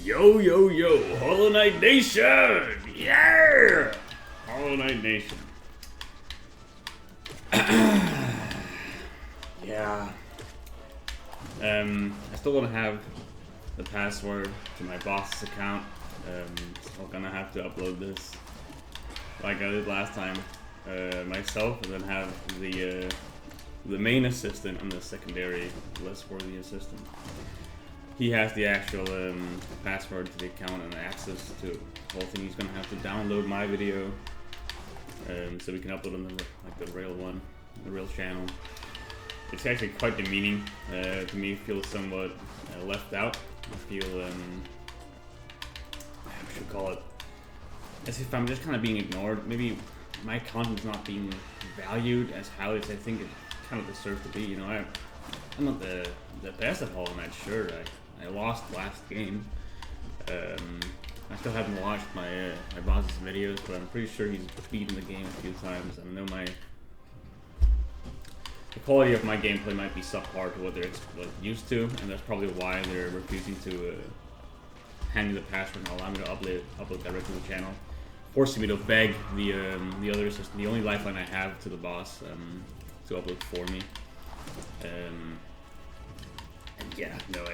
Yo, yo, yo, Hollow Knight Nation! Yeah! Hollow Knight Nation. Yeah. I still don't have the password to my boss's account. Still gonna have to upload this like I did last time myself, and then have the main assistant and the secondary, less worthy assistant. He has the actual password to the account and access to the whole thing. He's gonna have to download my video so we can upload on the real one, the real channel. It's actually quite demeaning to me. Feel somewhat left out. I feel I should call it as if I'm just kind of being ignored. Maybe my content's not being valued as how I think it kind of deserves to be. You know, I'm not the best at Hollow Knight, sure. I lost last game. I still haven't watched my boss's videos, but I'm pretty sure he's beaten the game a few times. I know the quality of my gameplay might be subpar to what they're used to, and that's probably why they're refusing to hand me the password and allow me to upload directly to the channel, forcing me to beg the other assistant, the only lifeline I have to the boss, to upload for me. And yeah, no,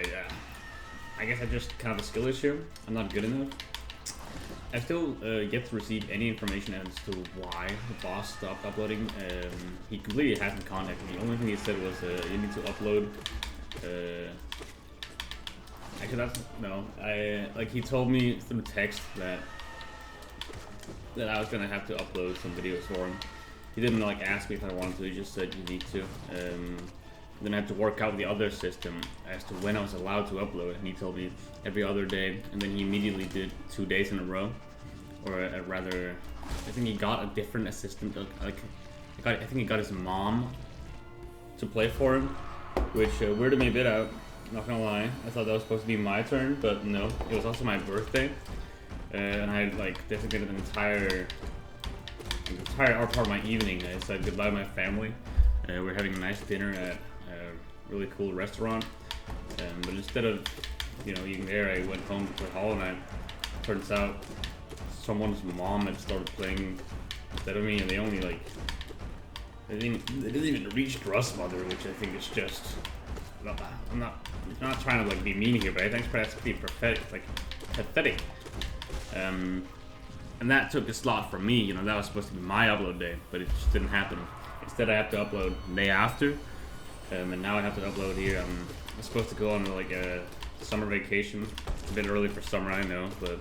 I guess I just kind of a skill issue. I'm not good enough. I still yet to receive any information as to why the boss stopped uploading. He completely hasn't contacted me. The only thing he said was you need to upload. Actually, he told me through text that I was gonna have to upload some videos for him. He didn't ask me if I wanted to. He just said you need to. Then I had to work out the other system as to when I was allowed to upload, and he told me every other day, and then he immediately did 2 days in a row, or rather, I think he got a different assistant. I think he got his mom to play for him, which weirded me a bit out. Not gonna lie, I thought that was supposed to be my turn, but no, it was also my birthday, and I had designated an entire part of my evening. I said goodbye to my family. We're having a nice dinner at a really cool restaurant, but instead of eating there, I went home to play Hollow Knight. Turns out someone's mom had started playing instead of me, and they only they didn't even reach Mother, which I think is just I'm not trying to be mean here, but I think it's pretty pathetic. And that took a slot from me. That was supposed to be my upload day, but it just didn't happen. Instead, I have to upload the day after, and now I have to upload here. I'm supposed to go on a summer vacation. It's a bit early for summer, I know, but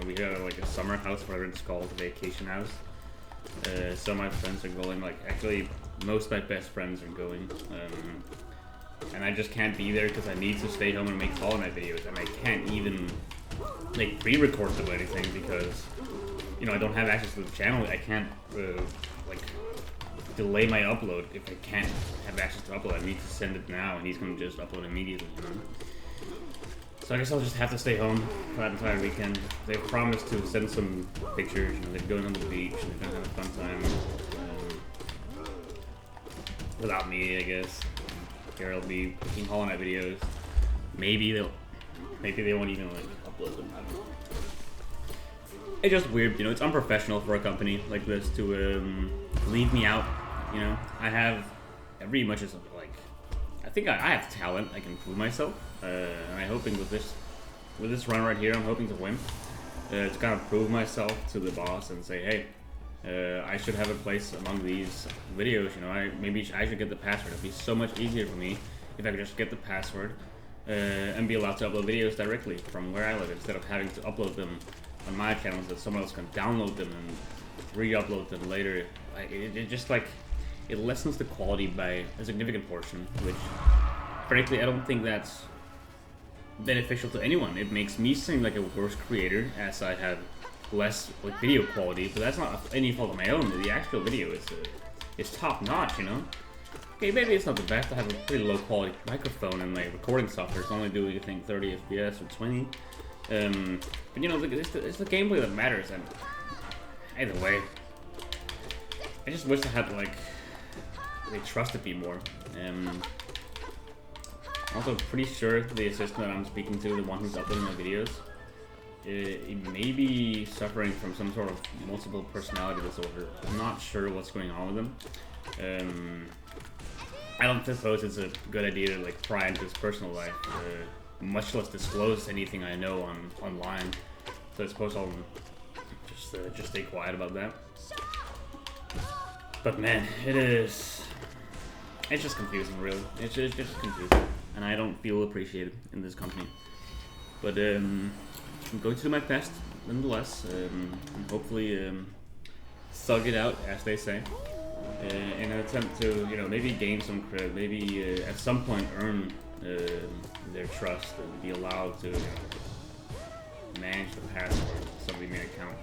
we have a summer house, whatever it's called, a vacation house. Some of my friends are going. Actually, most of my best friends are going, and I just can't be there because I need to stay home and make Hollow Knight videos, and I can't even pre-record them or anything because I don't have access to the channel. I can't delay my upload if I can't have access to upload. I need to send it now, and he's gonna just upload immediately. So I guess I'll just have to stay home for that entire weekend. They've promised to send some pictures. They're going on the beach and they're gonna have a fun time without me, I guess. Here I'll be making Hollow Knight videos. Maybe they won't even upload them. I don't know. It's just weird, it's unprofessional for a company like this to leave me out. I have every much as I think I have talent. I can prove myself, and I'm hoping with this run right here, I'm hoping to win. To kind of prove myself to the boss and say, hey, I should have a place among these videos. Maybe I should get the password. It'd be so much easier for me if I could just get the password and be allowed to upload videos directly from where I live instead of having to upload them on my channels that someone else can download them and re-upload them later. It lessens the quality by a significant portion, which frankly I don't think that's beneficial to anyone. It makes me seem like a worse creator as I have less video quality, but that's not any fault of my own. The actual video is top notch, Okay, maybe it's not the best. I have a pretty low quality microphone and my recording software is only doing, I think, 30 FPS or 20. But it's the gameplay that matters, and either way, I just wish I had they trusted me more. Also pretty sure the assistant that I'm speaking to, the one who's uploading my videos, he may be suffering from some sort of multiple personality disorder. I'm not sure what's going on with him. I don't suppose it's a good idea to like pry into his personal life, much less disclose anything I know online. So I suppose I'll just stay quiet about that. But man, it's just confusing, really. It's just confusing, and I don't feel appreciated in this company. But I'm going to do my best, nonetheless, and hopefully thug it out, as they say, in an attempt to, maybe gain some credit, maybe at some point earn their trust and be allowed to manage the password of somebody main account.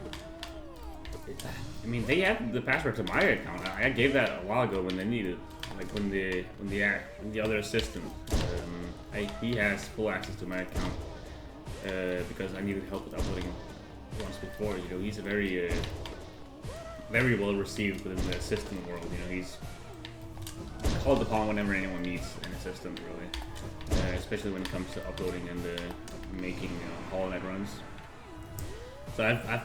I mean, they have the password to my account. I gave that a while ago when they needed, like when the other assistant, he has full access to my account because I needed help with uploading once before. He's a very well received within the assistant world. He's called upon whenever anyone needs an assistant, really, especially when it comes to uploading and making Hollow Knight runs. So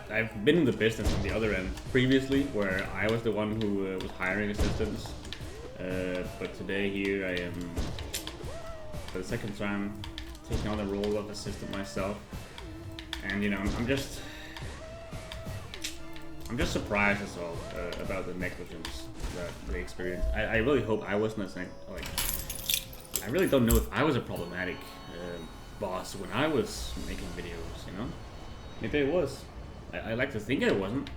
I've been in the business on the other end previously, where I was the one who was hiring assistants. But today here I am, for the second time, taking on the role of assistant myself. And I'm just surprised as well about the negligence that they experienced. I really hope I wasn't I really don't know if I was a problematic boss when I was making videos. Maybe I was. I like to think I wasn't.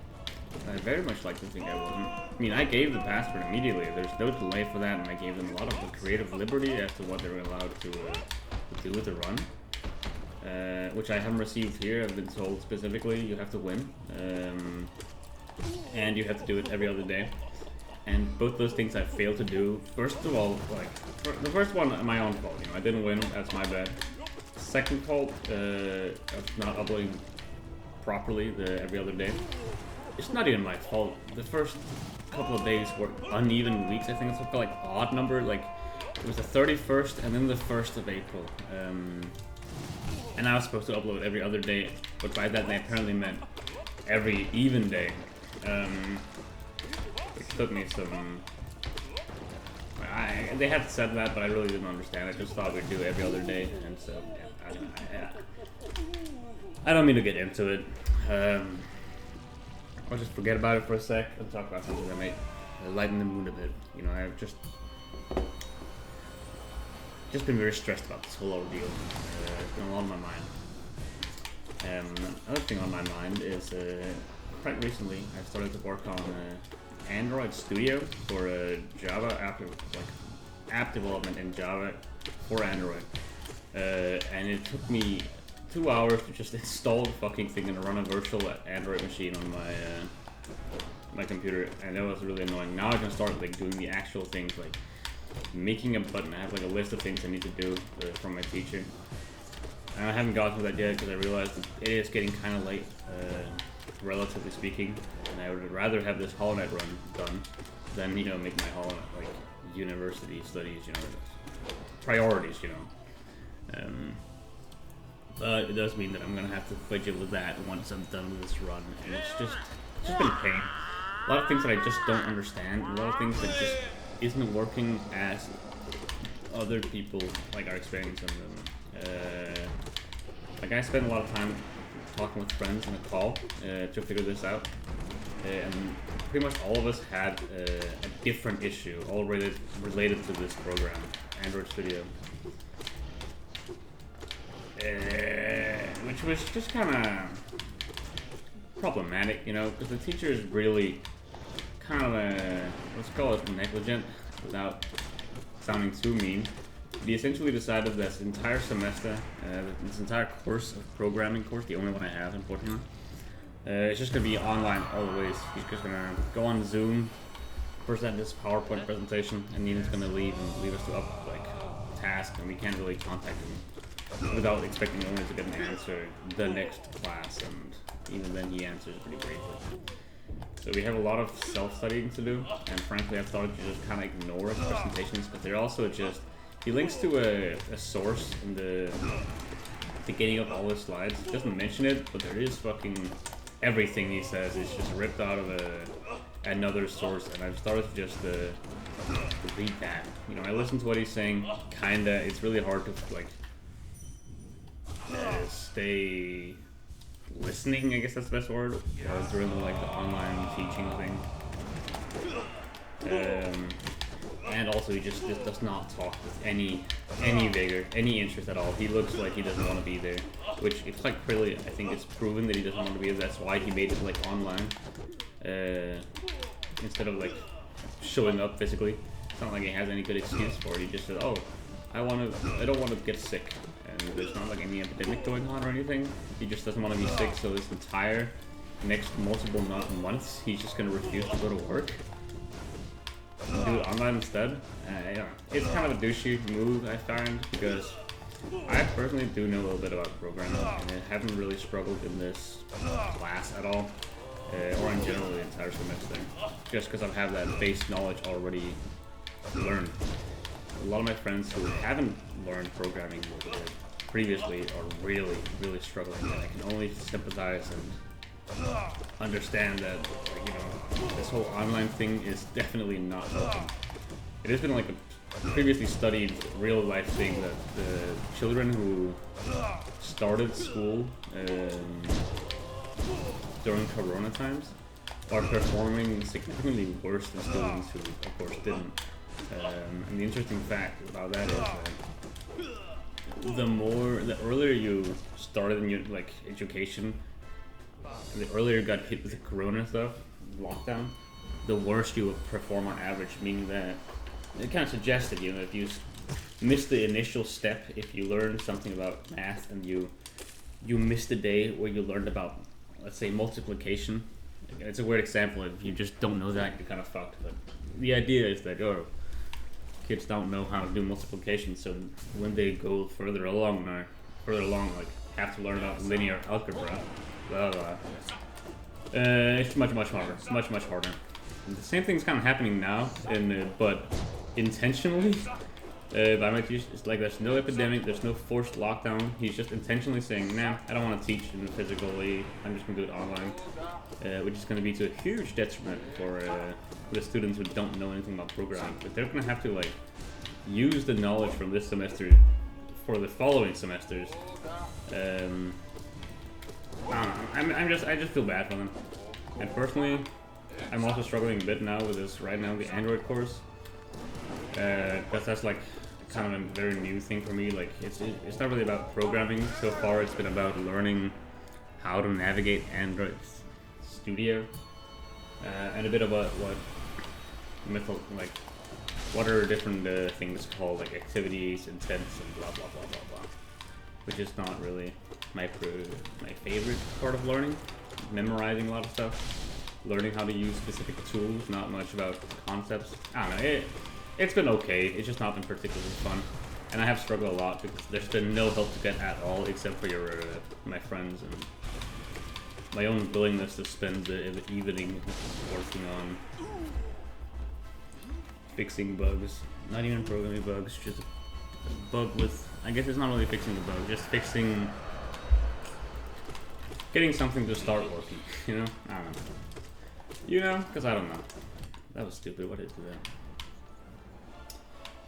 I very much like to think I wasn't. I mean, I gave the password immediately. There's no delay for that, and I gave them a lot of the creative liberty as to what they were allowed to do with the run, which I haven't received here. I've been told specifically you have to win, and you have to do it every other day. And both those things I failed to do. First of all, the first one, my own fault. I didn't win. That's my bad. Second fault of not uploading properly every other day. It's not even my fault. The first couple of days were uneven weeks. I think it's like odd number. Like it was the 31st and then the 1st of April. And I was supposed to upload every other day, but by that they apparently meant every even day. It took me some. They had said that, but I really didn't understand. I just thought we'd do every other day, and so yeah, I don't mean to get into it. I'll just forget about it for a sec and talk about something that might lighten the mood a bit. I've just been very stressed about this whole ordeal. It's been a lot on my mind. Another thing on my mind is quite recently I started to work on Android Studio for Java app development in Java for Android, and it took me 2 hours to just install the fucking thing and run a virtual Android machine on my computer, and that was really annoying. Now I can start doing the actual things, like making a button. I have a list of things I need to do from my teacher, and I haven't gotten to that yet because I realized that it is getting kind of late, relatively speaking, and I would rather have this Hollow Knight run done than make my Hollow Knight university studies, priorities, It does mean that I'm gonna have to fidget with that once I'm done with this run, and it's just been a pain. A lot of things that I just don't understand, a lot of things that just isn't working as other people are experiencing them. I spend a lot of time talking with friends in a call to figure this out, and pretty much all of us had a different issue, all related to this program, Android Studio. Which was just kind of problematic, because the teacher is really kind of let's call it negligent, without sounding too mean. He essentially decided that this entire semester, this entire course of programming course, the only one I have, unfortunately, it's just going to be online always. He's just going to go on Zoom, present this PowerPoint presentation, and then he's going to leave us to task, and we can't really contact him without expecting only to get an answer the next class, and even then he answers pretty briefly. So we have a lot of self-studying to do, and frankly I've started to just kind of ignore his presentations, but they're also just, he links to a source in the beginning of all his slides. He doesn't mention it, but there is fucking everything he says is just ripped out of another source, and I've started to just read that. You know, I listen to what he's saying, kinda. It's really hard to like stay listening, I guess that's the best word, during like the online teaching thing. And also he just does not talk with any vigor, any interest at all. He looks like he doesn't want to be there, which it's like really, I think it's proven that he doesn't want to be there. That's why he made it like online, instead of like showing up physically. It's not like he has any good excuse for it. He just said, oh, I don't want to get sick. And there's not like any epidemic going on or anything. He just doesn't want to be sick, so this entire next multiple months, he's just going to refuse to go to work. Do it online instead. Yeah, it's kind of a douchey move, I find, because I personally do know a little bit about programming, and I haven't really struggled in this class at all, or in general the entire semester, just because I have that base knowledge already learned. A lot of my friends who haven't learned programming previously are really, really struggling, and I can only sympathize and understand that, like, you know, this whole online thing is definitely not helping. It has been like a previously studied real life thing that the children who started school during Corona times are performing significantly worse than students who, of course, didn't. And the interesting fact about that is that the earlier you started in your like education, and the earlier you got hit with the Corona stuff, lockdown, the worse you would perform on average. Meaning that it kind of suggested, you know, if you missed the initial step, if you learned something about math and you missed a day where you learned about, let's say, multiplication. It's a weird example. If you just don't know that, you're kind of fucked. But the idea is that, kids don't know how to do multiplication, so when they go further along, like have to learn about linear algebra, blah blah. It's much harder. Much harder. And the same thing's kind of happening now, but intentionally. By my teacher, it's like there's no epidemic, there's no forced lockdown. He's just intentionally saying, nah, I don't want to teach in physically. I'm just gonna do it online, which is gonna be to a huge detriment for the students who don't know anything about programming. But they're gonna have to like use the knowledge from this semester for the following semesters. I don't know. I just feel bad for them. And personally, I'm also struggling a bit now with this right now, the Android course. Because that's like kind of a very new thing for me. Like it's not really about programming so far. It's been about learning how to navigate Android Studio, and a bit about what are different things called, like activities, intents, and blah blah blah blah blah. Which is not really my favorite part of learning. Memorizing a lot of stuff, learning how to use specific tools, not much about concepts. I don't know. It's been okay, it's just not been particularly fun. And I have struggled a lot because there's been no help to get at all except for my friends and my own willingness to spend the evening working on fixing bugs. Not even programming bugs, just a bug with, I guess it's not really fixing the bug, just fixing, getting something to start working, you know? I don't know. You know? Because I don't know. That was stupid, what is that?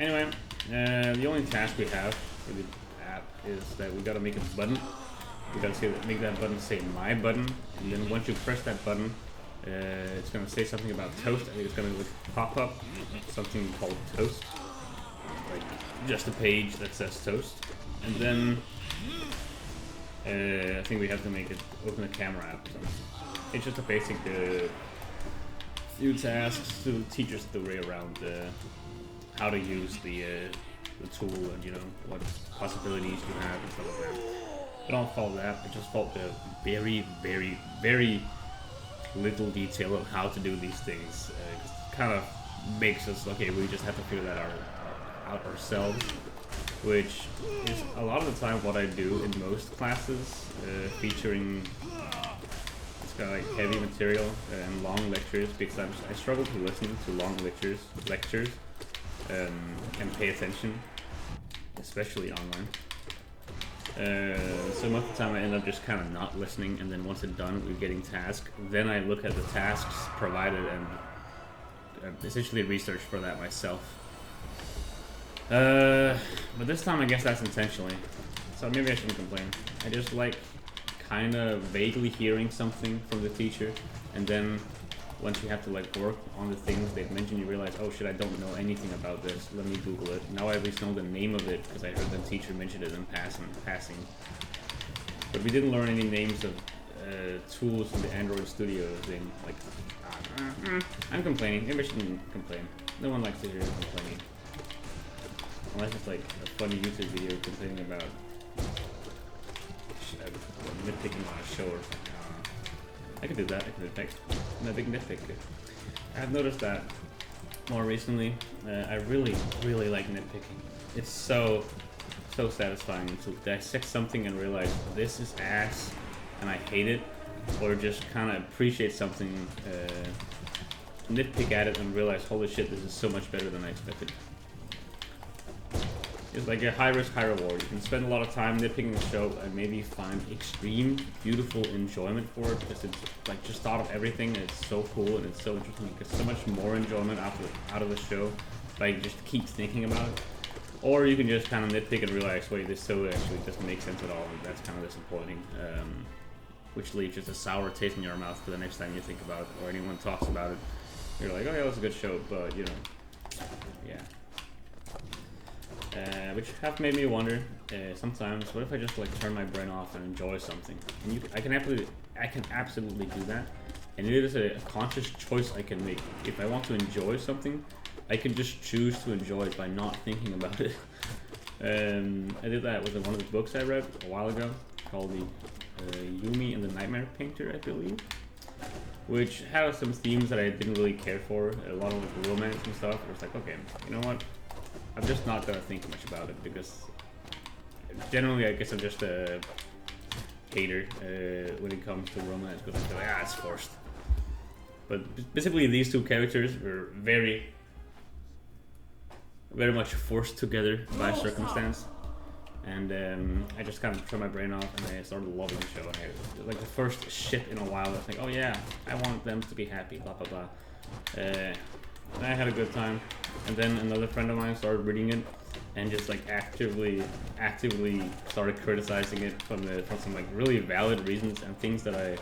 Anyway, the only task we have for the app is that we gotta make a button. We gotta make that button say my button, and then once you press that button, it's gonna say something about toast. I think it's gonna pop up something called toast, like just a page that says toast, and then I think we have to make it open a camera app. So it's just a basic few tasks to teach us the way around how to use the tool, and you know what possibilities you have and stuff like that. I don't fault that. I just fault the very, very, very little detail of how to do these things. It kind of makes us okay. We just have to figure that out ourselves, which is a lot of the time what I do in most classes, featuring it's kind of like heavy material and long lectures, because I struggle to listen to long lectures. And pay attention, especially online. So most of the time I end up just kind of not listening, and then once it's done, we're getting tasked. Then I look at the tasks provided and essentially research for that myself. But this time I guess that's intentionally. So maybe I shouldn't complain. I just like kind of vaguely hearing something from the teacher, and then once you have to like work on the things they've mentioned, you realize, oh shit, I don't know anything about this. Let me Google it. Now I at least know the name of it because I heard the teacher mention it in passing. But we didn't learn any names of tools in the Android Studio thing. Like, I'm complaining. Maybe I shouldn't complain. No one likes to hear complaining. Unless it's like a funny YouTube video complaining about nitpicking on a show or something. I could do that. I could nitpick. I'm a big nitpicker. I've noticed that more recently. I really like nitpicking. It's so satisfying to dissect something and realize this is ass and I hate it, or just kind of appreciate something, nitpick at it and realize, holy shit, this is so much better than I expected. It's like a high risk, high reward. You can spend a lot of time nitpicking the show and maybe find extreme, beautiful enjoyment for it because it's like just thought of everything and it's so cool and it's so interesting. You get so much more enjoyment out of the show by just keep thinking about it. Or you can just kind of nitpick and realize, wait, this so actually doesn't make sense at all, and that's kind of disappointing. Which leaves just a sour taste in your mouth for the next time you think about it or anyone talks about it. You're like, oh yeah, that was a good show, but you know, yeah. Which have made me wonder sometimes, what if I just like turn my brain off and enjoy something? And I can absolutely do that, and it is a conscious choice I can make. If I want to enjoy something, I can just choose to enjoy it by not thinking about it. I did that with one of the books I read a while ago called the Yumi and the Nightmare Painter, I believe, which had some themes that I didn't really care for, a lot of like romance and stuff. I was like, okay, you know what? I'm just not gonna think much about it because generally I guess I'm just a hater when it comes to romance because I feel like, it's forced. But specifically these two characters were very much forced together by circumstance. And I just kind of turned my brain off and I started loving the show. And like the first shit in a while, I was like, oh yeah, I want them to be happy, blah, blah, blah. And I had a good time. And then another friend of mine started reading it and just like actively started criticizing it from some like really valid reasons and things that I,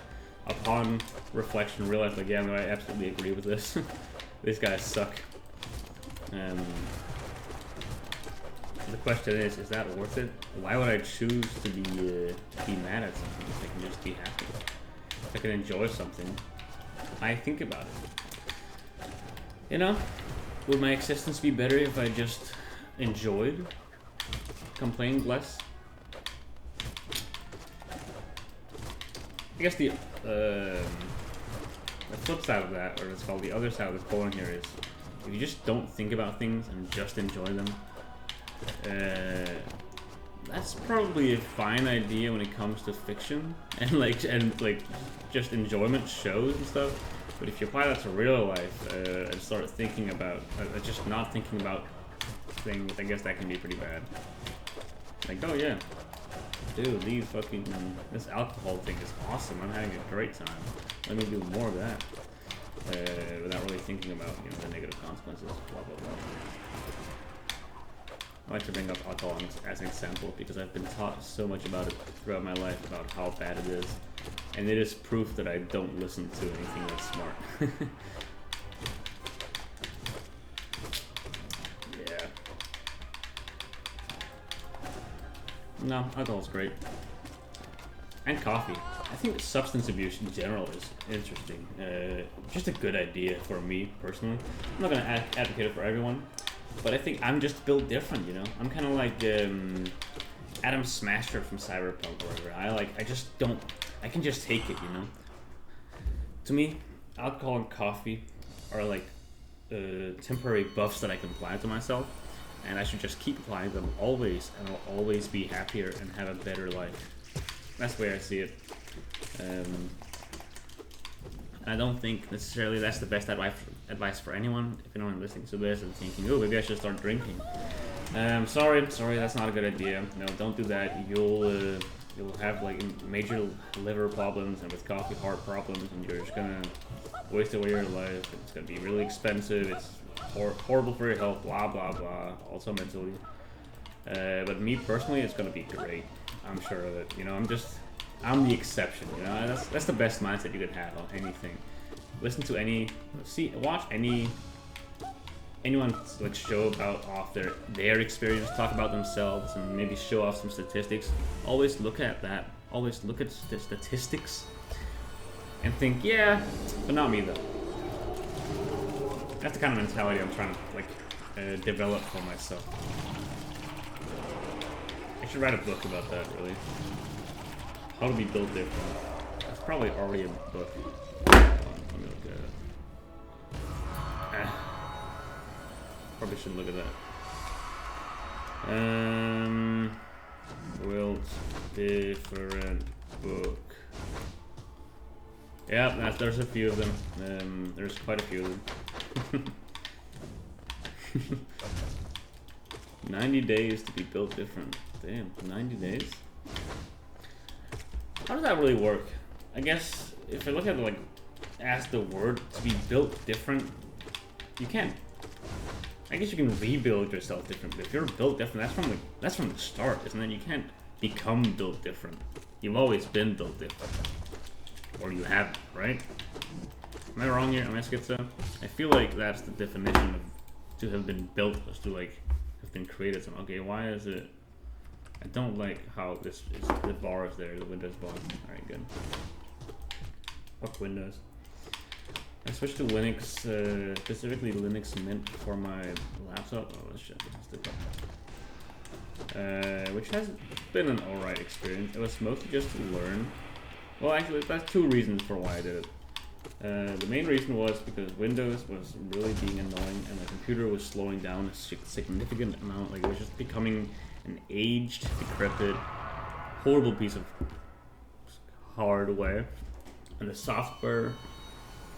upon reflection, realized like, yeah, no, I absolutely agree with this. These guys suck. The question is that worth it? Why would I choose to be mad at something if I can just be happy? If I can enjoy something, I think about it. You know, would my existence be better if I just enjoyed, complained less? I guess the flip side of that, or it's called the other side of the coin here, is if you just don't think about things and just enjoy them, that's probably a fine idea when it comes to fiction and like just enjoyment shows and stuff. But if you apply that to real life and start thinking about just not thinking about things, I guess that can be pretty bad. Like, oh yeah, dude, this alcohol thing is awesome. I'm having a great time. Let me do more of that without really thinking about the negative consequences. Blah blah blah. I like to bring up alcohol as an example because I've been taught so much about it throughout my life about how bad it is, and it is proof that I don't listen to anything that's smart. Yeah. No, alcohol's great. And coffee. I think substance abuse in general is interesting. Just a good idea for me personally. I'm not gonna advocate it for everyone. But I think I'm just built different, I'm kind of like Adam Smasher from Cyberpunk or whatever. I can just take it, To me, alcohol and coffee are like temporary buffs that I can apply to myself, and I should just keep applying them always, and I'll always be happier and have a better life. That's the way I see it. I don't think necessarily that's the best advice for anyone. If anyone listening to this and thinking, oh, maybe I should start drinking. Sorry, that's not a good idea. No, don't do that. You'll have like major liver problems and with coffee heart problems, and you're just gonna waste away your life. It's gonna be really expensive. It's horrible for your health. Blah blah blah. Also mentally. But me personally, it's gonna be great. I'm sure of it. You know, I'm the exception. You know, that's the best mindset you could have on anything. Listen to watch anyone like show off their experience, talk about themselves, and maybe show off some statistics. Always look at that. Always look at the statistics and think, yeah, but not me though. That's the kind of mentality I'm trying to like develop for myself. I should write a book about that, really. How to be built different. That's probably already a book. Let me look at it. Probably shouldn't look at that. Built different book. Yeah, there's a few of them. There's quite a few of them. 90 days to be built different. Damn, 90 days? How does that really work? I guess if I look at it like as the word to be built different, you can't. I guess you can rebuild yourself different, but if you're built different, that's from the start, isn't it? You can't become built different. You've always been built different. Or you haven't, right? Am I wrong here? Am I schizo? I feel like that's the definition of to have been built, was to like have been created. So okay, why is it? I don't like how this is. The bar is there, the Windows bar. Alright, good. Fuck Windows. I switched to Linux, specifically Linux Mint for my laptop. Oh, let's check this. Which has been an alright experience. It was mostly just to learn. Well, actually, that's two reasons for why I did it. The main reason was because Windows was really being annoying and the computer was slowing down a significant amount. Like, it was just becoming an aged, decrepit, horrible piece of hardware. And the software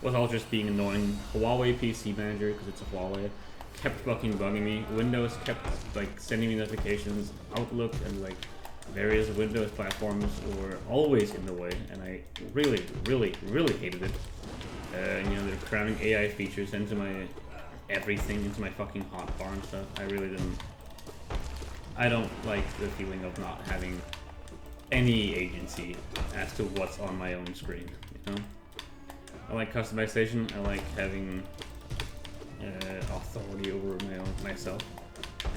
was all just being annoying. Huawei PC Manager, because it's a Huawei, kept fucking bugging me. Windows kept like sending me notifications. Outlook and like various Windows platforms were always in the way, and I really, really, really hated it. You know, they're cramming AI features into my everything, into my fucking hotbar and stuff. I don't like the feeling of not having any agency as to what's on my own screen, you know? I like customization, I like having authority over myself,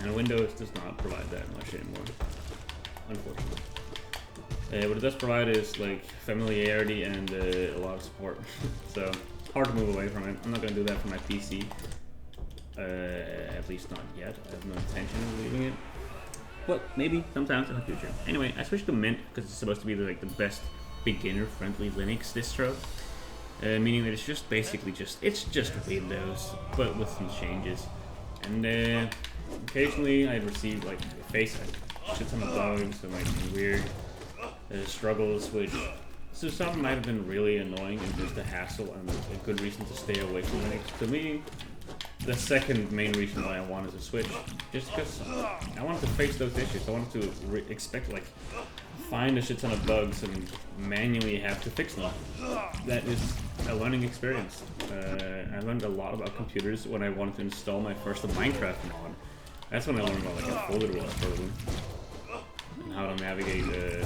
and Windows does not provide that much anymore, unfortunately. What it does provide is like familiarity and a lot of support, so it's hard to move away from it. I'm not going to do that for my PC, at least not yet. I have no intention of leaving it, but maybe sometimes in the future. Anyway, I switched to Mint because it's supposed to be like the best beginner-friendly Linux distro. Meaning that it's just basically it's just Windows, but with some changes. And occasionally I receive like a shit ton of bugs and like some weird struggles, which so some might have been really annoying and just a hassle and a good reason to stay away from Linux. To me, the second main reason why I wanted to switch, just because I wanted to face those issues. I wanted to find a shit ton of bugs and manually have to fix them. That is a learning experience. I learned a lot about computers when I wanted to install my first Minecraft mod. That's when I learned about like a folder was probably, and how to navigate the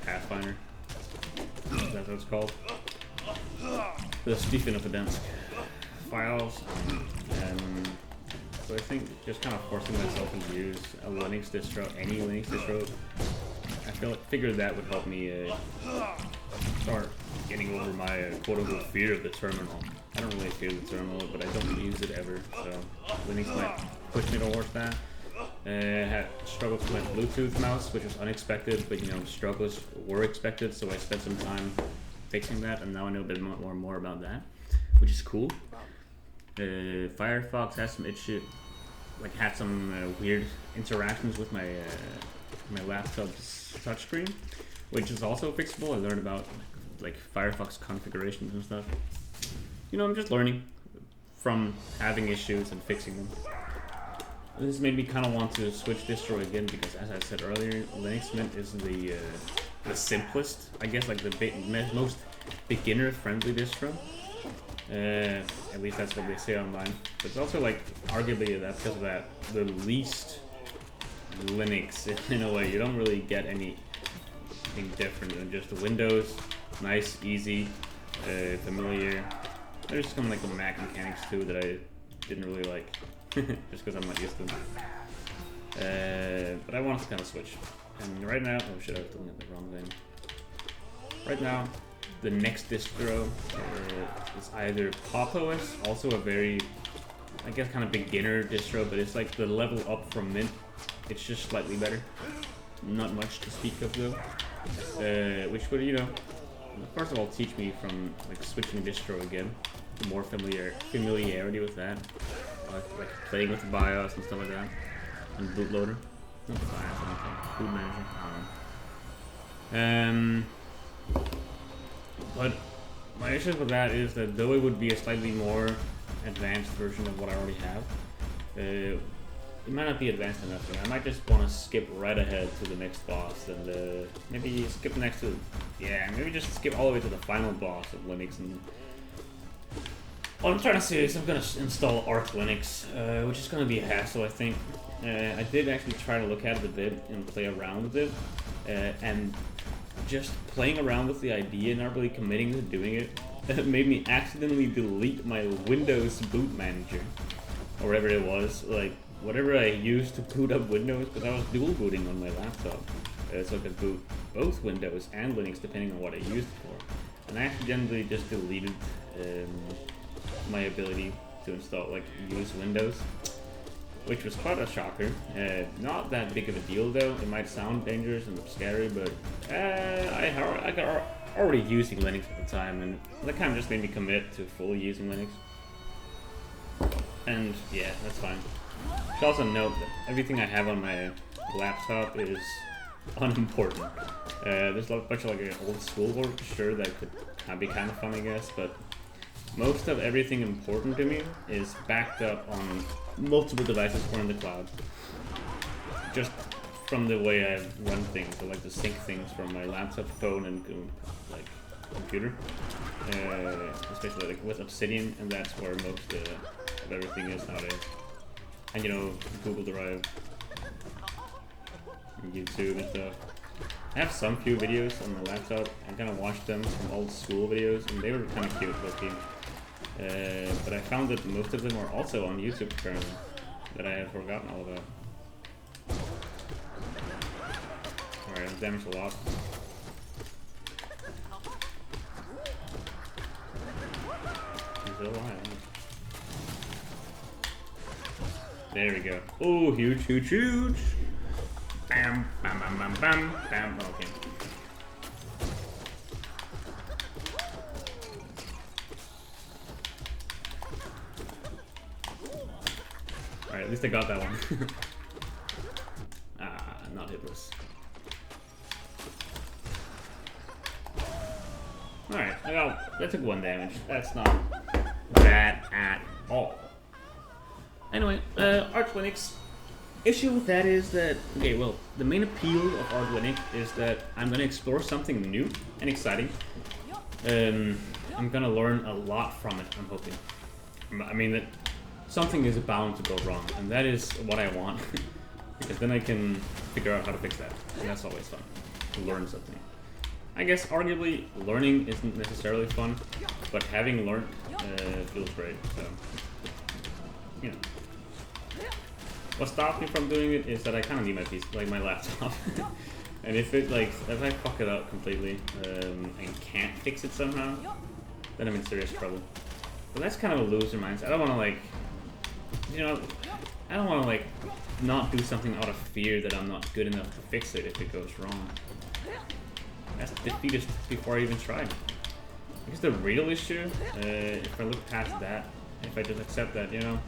Pathfinder. That's what it's called. The Stephen of Verdansk files, and so I think just kind of forcing myself to use a Linux distro, any Linux distro, I figured that would help me start getting over my quote-unquote fear of the terminal. I don't really fear the terminal, but I don't use it ever, so Linux might push me towards that. Had struggles with my Bluetooth mouse, which was unexpected, but struggles were expected, so I spent some time fixing that, and now I know a bit more about that, which is cool. Firefox has some had some weird interactions with my my laptop's touchscreen, which is also fixable. I learned about like Firefox configurations and stuff. I'm just learning from having issues and fixing them. this made me kind of want to switch distro again because, as I said earlier, Linux Mint is the simplest, I guess, like the most beginner-friendly distro. At least that's what they say online. But it's also like, arguably, that's because of that, the least Linux in a way. You don't really get anything different than just the Windows. Nice, easy, familiar. There's some like the Mac mechanics too that I didn't really like, just because I'm not used to them. But I wanted to kind of switch. And right now, oh shit, I was looking at the wrong thing. Right now, the next distro is either Pop! OS, also a very, I guess, kind of beginner distro, but it's like the level up from Mint. It's just slightly better. Not much to speak of though. Which would, you know, first of all teach me from like switching distro again. The more familiarity with that. Like playing with the BIOS and stuff like that. And bootloader. Not the BIOS, boot manager. I don't know. But my issue with that is that though it would be a slightly more advanced version of what I already have, it might not be advanced enough. I might just want to skip right ahead to the next boss and maybe skip next to, maybe just skip all the way to the final boss of Linux. And what I'm trying to say is I'm going to install Arch Linux, which is going to be a hassle, I think. I did actually try to look at it a bit and play around with it, and just playing around with the idea and not really committing to doing it made me accidentally delete my Windows boot manager, or whatever it was, like whatever I used to boot up Windows, because I was dual booting on my laptop, so I could boot both Windows and Linux depending on what I used it for. And I accidentally just deleted my ability to install, like, use Windows, which was quite a shocker. Not that big of a deal though. It might sound dangerous and scary, but I got already using Linux at the time, and that kind of just made me commit to fully using Linux. And yeah, that's fine. I should also note that everything I have on my laptop is unimportant. There's a bunch of like an old school work, sure, that could be kind of fun, I guess, but most of everything important to me is backed up on multiple devices or in the cloud. Just from the way I run things, I like to sync things from my laptop, phone, and like computer, especially like with Obsidian, and that's where most of everything is nowadays. And you know, Google Drive, and YouTube and stuff. I have some few videos on my laptop. I kind of watched them from old school videos, and they were kind of cute looking. But I found that most of them are also on YouTube currently, that I had forgotten all about. Alright, I'm damaged a lot. He's still alive. There we go. Oh, huge, huge, huge! Bam, bam, bam, bam, bam, bam. Okay. Alright, at least I got that one. Not hitless. Alright, that took 1 damage. That's not bad at all. Anyway, Arch Linux. Issue with that is that, okay, well, the main appeal of Arch Linux is that I'm going to explore something new and exciting. I'm going to learn a lot from it, I'm hoping. I mean, that something is bound to go wrong, and that is what I want. Because then I can figure out how to fix that, and that's always fun, to learn something. I guess, arguably, learning isn't necessarily fun, but having learned feels great, so, you know. What stopped me from doing it is that I kind of need my PC, like my laptop. And if I fuck it up completely and can't fix it somehow, then I'm in serious trouble. But that's kind of a loser mindset. I don't want to like, you know, I don't want to like not do something out of fear that I'm not good enough to fix it if it goes wrong. That's defeatist before I even tried. I guess the real issue, if I look past that, if I just accept that, you know,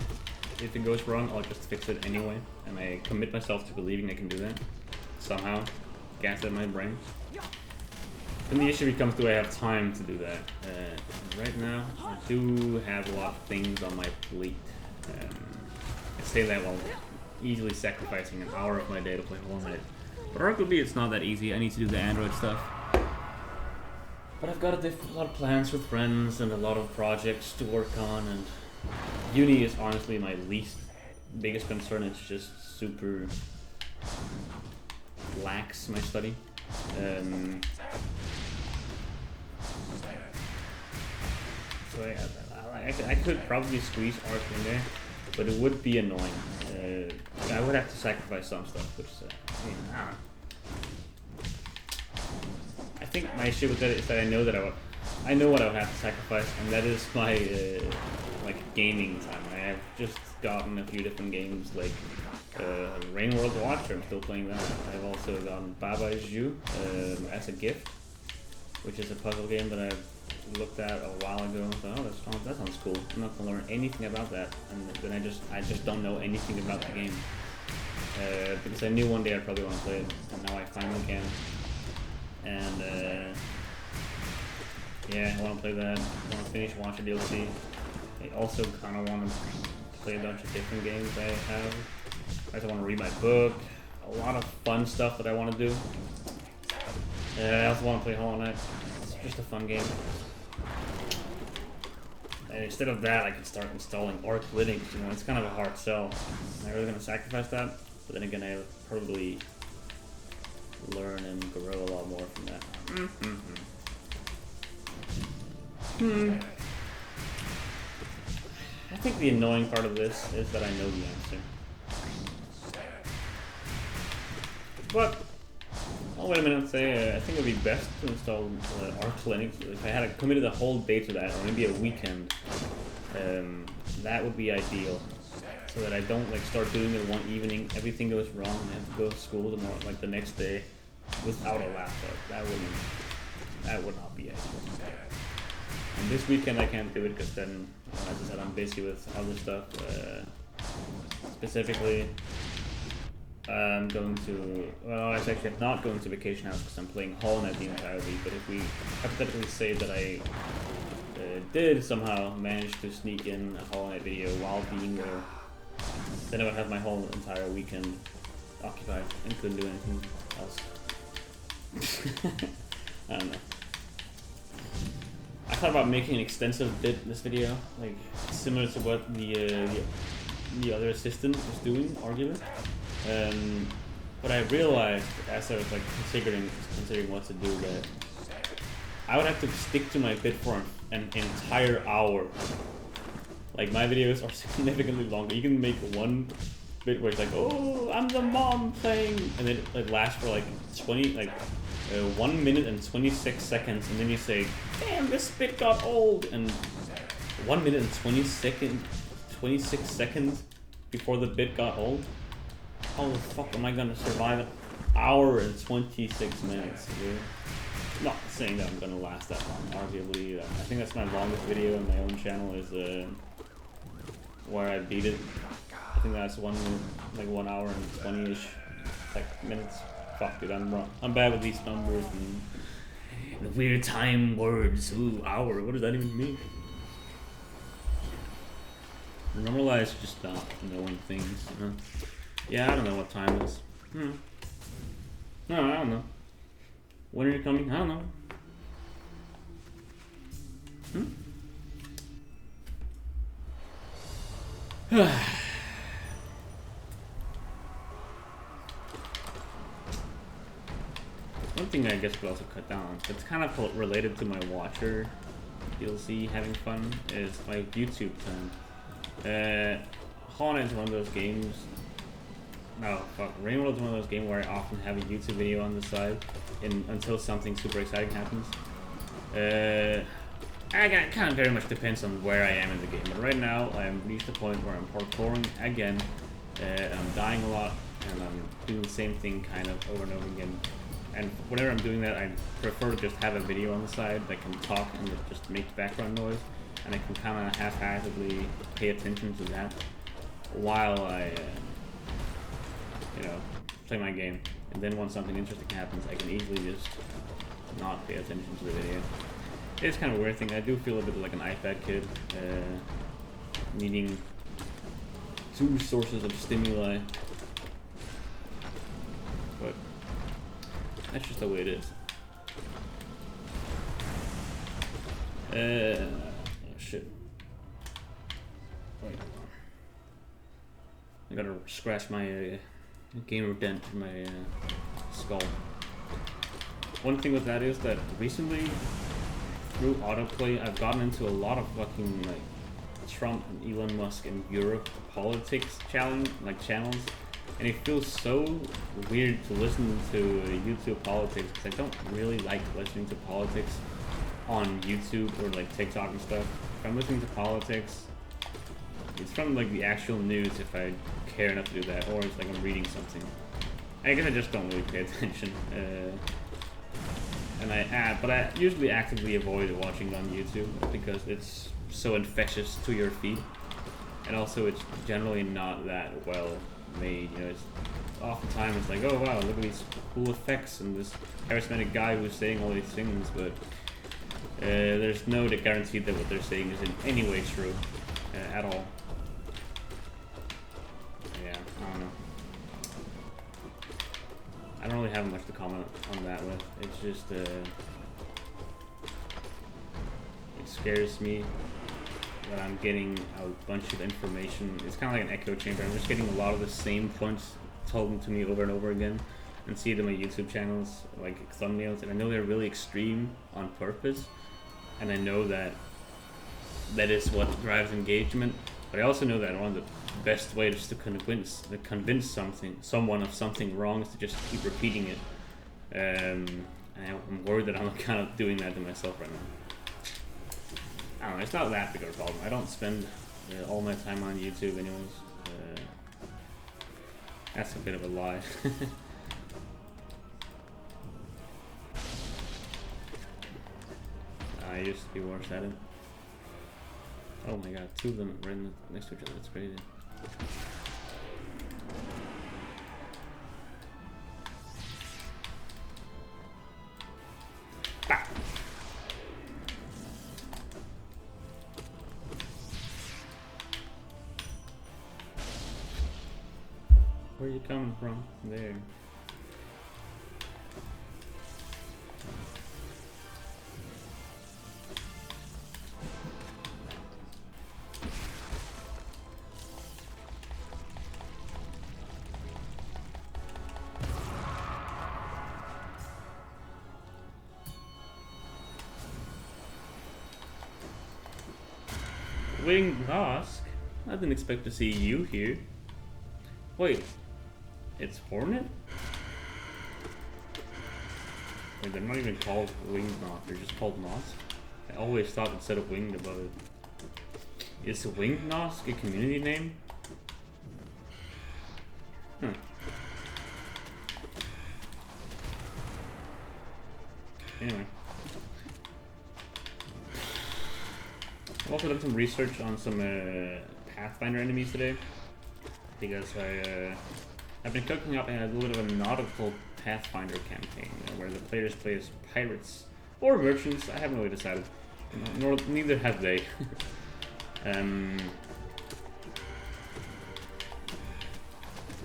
if it goes wrong, I'll just fix it anyway, and I commit myself to believing I can do that somehow, gaslight my brain. Then the issue becomes, do I have time to do that? Right now, I do have a lot of things on my plate. I say that while easily sacrificing an hour of my day to play Hollow Knight. But arguably, it's not that easy. I need to do the Android stuff. But I've got a lot of plans with friends and a lot of projects to work on, and uni is honestly my biggest concern. It's just super lax, my study. So I could probably squeeze Arc in there, but it would be annoying. I would have to sacrifice some stuff, which I don't know. I think my issue with that is that I know what I would have to sacrifice, and that is my like gaming time. I have just gotten a few different games, like Rain World Watcher. I'm still playing that. I've also gotten Baba Is You as a gift, which is a puzzle game that I've looked at a while ago. And thought, oh, that sounds cool. I'm not gonna learn anything about that, and then I just don't know anything about the game because I knew one day I'd probably want to play it, and now I finally can. And yeah, I want to play that. I want to finish Watcher DLC. I also kind of want to play a bunch of different games I have. I also want to read my book. A lot of fun stuff that I want to do. I also want to play Hollow Knight. It's just a fun game. And instead of that, I can start installing Arc Linux. You know, it's kind of a hard sell. Am I really going to sacrifice that? But then again, I probably learn and grow a lot more from that. I think the annoying part of this is that I know the answer. But I'll wait a minute and say I think it would be best to install Arc Linux. If I had committed a whole day to that, or maybe a weekend, that would be ideal. So that I don't like start doing it one evening, everything goes wrong, and I have to go to school tomorrow, like the next day, without a laptop. That would not be ideal. And this weekend I can't do it because then, as I said, I'm busy with other stuff. Specifically, I'm going to, well, I actually am not going to Vacation House because I'm playing Hollow Knight the entire week. But if we hypothetically say that I did somehow manage to sneak in a Hollow Knight video while being there, then I would have my whole entire weekend occupied and couldn't do anything else. I don't know. I thought about making an extensive bit in this video, like similar to what the other assistant was doing, arguably. But I realized as I was like considering what to do that I would have to stick to my bit for an entire hour. Like my videos are significantly longer. You can make one bit where it's like, oh, I'm the mom playing, and then it like lasts for like 1 minute and 26 seconds, and then you say, damn, this bit got old, and 1 minute and 26 seconds before the bit got old. How the fuck am I gonna survive an hour and 26 minutes, dude? Not saying that I'm gonna last that long, arguably. I think that's my longest video on my own channel is where I beat it. I think that's 1 minute, like 1 hour and 20-ish minutes. Fuck, dude, I'm bad with these numbers and the weird time words. Ooh, hour, what does that even mean? Normalize just not knowing things, you know? Yeah, I don't know what time it is. No, I don't know. When are you coming? I don't know. One thing I guess we'll also cut down, it's kind of related to my Watcher DLC having fun, is my YouTube time. Hollow Knight is one of those games. No, fuck. Rain World is one of those games where I often have a YouTube video on the side until something super exciting happens. It kind of very much depends on where I am in the game. But right now, I'm reached the point where I'm parkouring again, and I'm dying a lot, and I'm doing the same thing kind of over and over again. And whenever I'm doing that, I prefer to just have a video on the side that can talk and just make background noise, and I can kind of half-heartedly pay attention to that while I, play my game. And then once something interesting happens, I can easily just not pay attention to the video. It's kind of a weird thing. I do feel a bit like an iPad kid, needing two sources of stimuli That's just the way it is. Oh shit. Wait. I gotta scratch my gamer dent in my skull. One thing with that is that recently, through autoplay, I've gotten into a lot of fucking like Trump and Elon Musk and Europe politics channels, and it feels so weird to listen to YouTube politics because I don't really like listening to politics on YouTube or like TikTok and stuff. If I'm listening to politics, it's from like the actual news if I care enough to do that, or it's like I'm reading something. I guess I just don't really pay attention. But I usually actively avoid watching on YouTube because it's so infectious to your feed, and also it's generally not that well made. You know, it's oftentimes it's like, oh wow, look at these cool effects and this charismatic guy who's saying all these things, but there's no guarantee that what they're saying is in any way true at all. Yeah, I don't know. I don't really have much to comment on that with. It's just, it scares me that I'm getting a bunch of information. It's kind of like an echo chamber. I'm just getting a lot of the same points told to me over and over again, and see them on YouTube channels, like thumbnails, and I know they're really extreme on purpose, and I know that that is what drives engagement, but I also know that one of the best ways to convince someone of something wrong is to just keep repeating it. And I'm worried that I'm kind of doing that to myself right now. I don't know, it's not that big of a problem. I don't spend all my time on YouTube anyways. That's a bit of a lie. I used to be worse at it. Oh my god, two of them right next to each other, that's crazy. Bah! Where are you coming from? There. Winged Nosk? I didn't expect to see you here. Wait, it's Hornet? Wait, they're not even called Winged Nosk, they're just called Nosk? I always thought it said a winged above it. Is Winged Nosk a community name? Huh. Anyway. I've also done some research on some Pathfinder enemies today, because I've been cooking up a little bit of a nautical Pathfinder campaign where the players play as pirates or merchants. I haven't really decided, neither have they.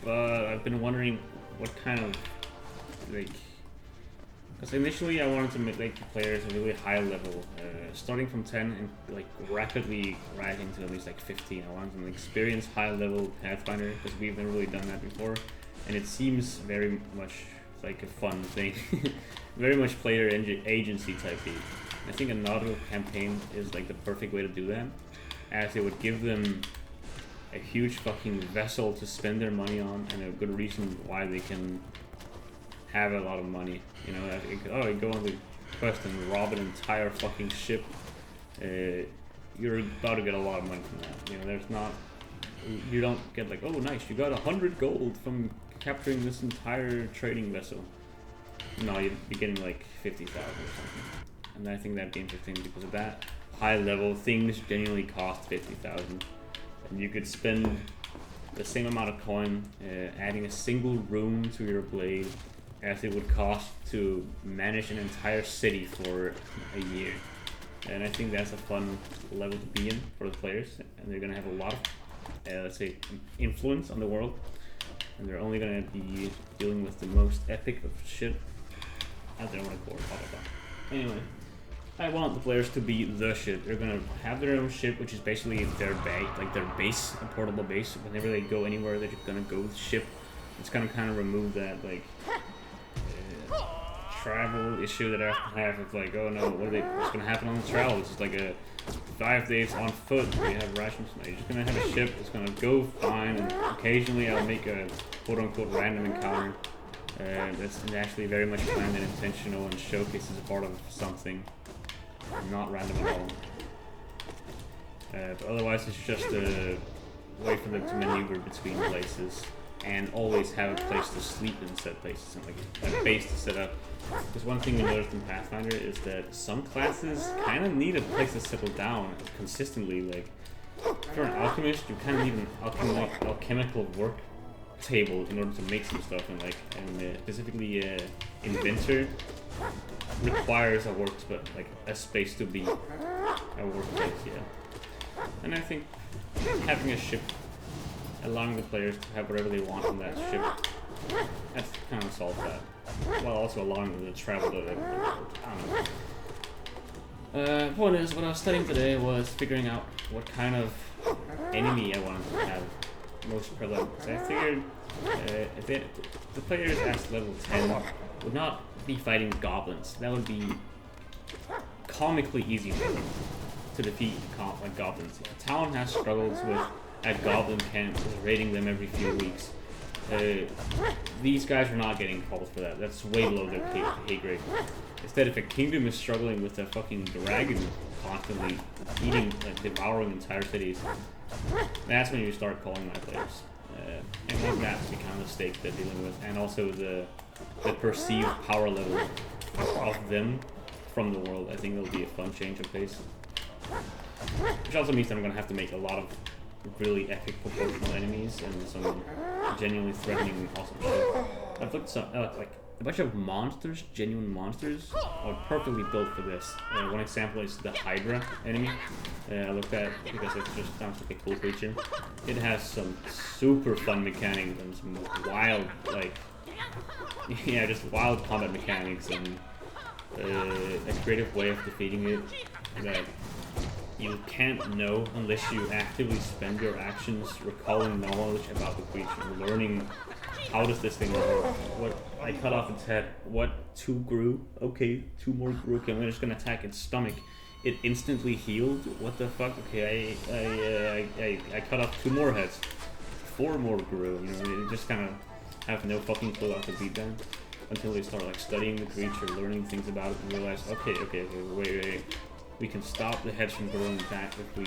But I've been wondering what kind of because initially I wanted to make the players a really high level, starting from 10 and rapidly rising to at least 15. I wanted an experienced high level Pathfinder because we've never really done that before, and it seems very much like a fun thing, very much player agency type beat. I think a nautical campaign is the perfect way to do that, as it would give them a huge fucking vessel to spend their money on and a good reason why they can have a lot of money. You know, you go on the quest and rob an entire fucking ship. You're about to get a lot of money from that. You know, you don't get oh nice, you got 100 gold from capturing this entire trading vessel. No, you're getting 50,000 or something. And I think that'd be interesting because of that high level things genuinely cost 50,000, and you could spend the same amount of coin adding a single rune to your blade as it would cost to manage an entire city for a year. And I think that's a fun level to be in for the players, and they're gonna have a lot of, let's say, influence on the world, and they're only gonna be dealing with the most epic of shit. out there on a core, blah blah blah. Anyway, I want the players to be the ship. They're gonna have their own ship, which is basically their their base, a portable base. Whenever they go anywhere, they're just gonna go with ship. It's gonna kind of remove that like travel issue that I have of like, oh no, what's gonna happen on the travel? It's just like a 5 days on foot. We have rations. No, you're just gonna have a ship. It's gonna go fine, and occasionally I'll make a quote-unquote random encounter. That's actually very much planned and intentional, and showcases a part of something, not random at all. But otherwise, it's just a way for them to maneuver between places, and always have a place to sleep in said places, and like a base to set up. Because one thing we noticed in Pathfinder is that some classes kind of need a place to settle down consistently. Like, if you're an alchemist, you kind of need an alchemical work table in order to make some stuff, and like, specifically inventor requires a space to be a workplace, yeah. And I think having a ship, allowing the players to have whatever they want on that ship, that's kind of solved that. While also allowing them to travel to I don't know. Point is, what I was studying today was figuring out what kind of enemy I wanted to have most per level. So I figured if the players at level 10 would not be fighting goblins, that would be comically easy for them to defeat like goblins. If the town has struggles with a goblin camp raiding them every few weeks, these guys are not getting called for that. That's way below their pay grade. Instead, if a kingdom is struggling with a fucking dragon constantly eating, like devouring entire cities, that's when you start calling my players. And I want that to be kind of the stake they're dealing with, and also the perceived power level of them from the world. I think it'll be a fun change of pace. Which also means that I'm going to have to make a lot of really epic proportional enemies and some genuinely threatening and awesome shit. I've looked at like a bunch of monsters, genuine monsters, are perfectly built for this. One example is the Hydra enemy. I looked at it because it just sounds like a cool creature. It has some super fun mechanics and some wild, like, yeah, just wild combat mechanics, and a creative way of defeating it that you can't know unless you actively spend your actions recalling knowledge about the creature, learning how does this thing work. What I cut off its head. What 2 grew? Okay, 2 more grew. Okay, I'm just gonna attack its stomach. It instantly healed. What the fuck? Okay, I cut off 2 more heads. 4 more grew. You know, you just kind of have no fucking clue how to beat them until they start like studying the creature, learning things about it, and realize, okay, wait. We can stop the heads from growing back if we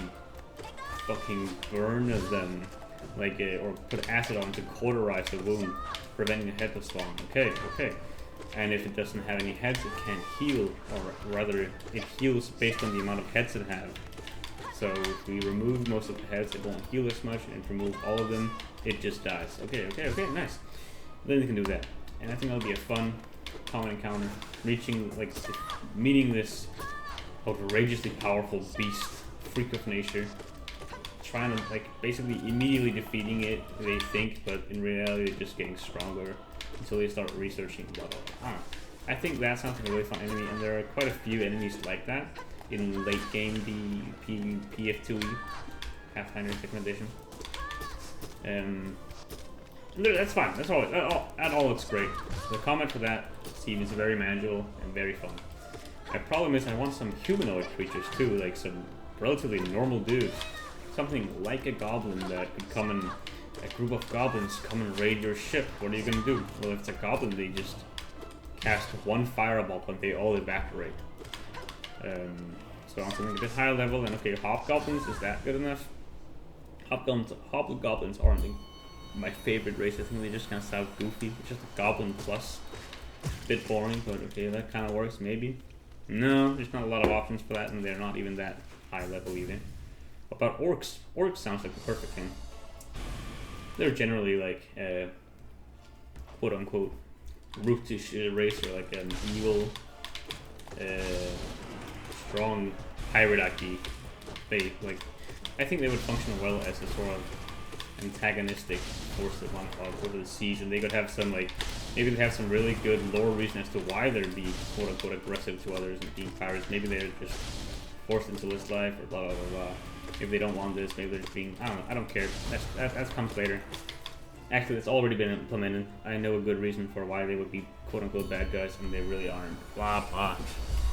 fucking burn them, like, or put acid on to cauterize the wound, preventing a head to spawn. Okay. And if it doesn't have any heads, it can't heal, or rather, it heals based on the amount of heads it has. So if we remove most of the heads, it won't heal as much, and if we remove all of them, it just dies. Okay, nice. Then you can do that. And I think that'll be a fun common encounter, meeting this outrageously powerful beast, freak of nature, trying to, like, basically immediately defeating it, they think, but in reality they're just getting stronger until they start researching, blah blah blah. I think that sounds like a really fun enemy, and there are quite a few enemies like that in late game PF2E, Pathfinder 2nd edition. That's fine, that all looks great. The comment for that team is very manageable and very fun. My problem is I want some humanoid creatures too, like some relatively normal dudes. Something like a goblin that could come and a group of goblins come and raid your ship. What are you gonna do? Well, if it's a goblin, they just cast 1 fireball and they all evaporate. So on something a bit higher level, then okay, hobgoblins, is that good enough? Hobgoblins aren't my favorite race. I think they just kind of sound goofy. It's just a goblin plus. Bit boring, but okay, that kind of works maybe. No, there's not a lot of options for that, and they're not even that high level either. What about orcs? Orcs sounds like the perfect thing. They're generally like quote unquote brutish race, or like an evil, strong hierarchy. I think they would function well as a sort of antagonistic force that went over the siege, and they could have some like Maybe they have some really good lore reason as to why they're being quote-unquote aggressive to others and being pirates. Maybe they're just forced into this life or blah blah blah blah. Maybe they don't want this, maybe they're just being, I don't know, I don't care. That comes later. Actually, it's already been implemented. I know a good reason for why they would be quote-unquote bad guys and they really aren't. Blah blah.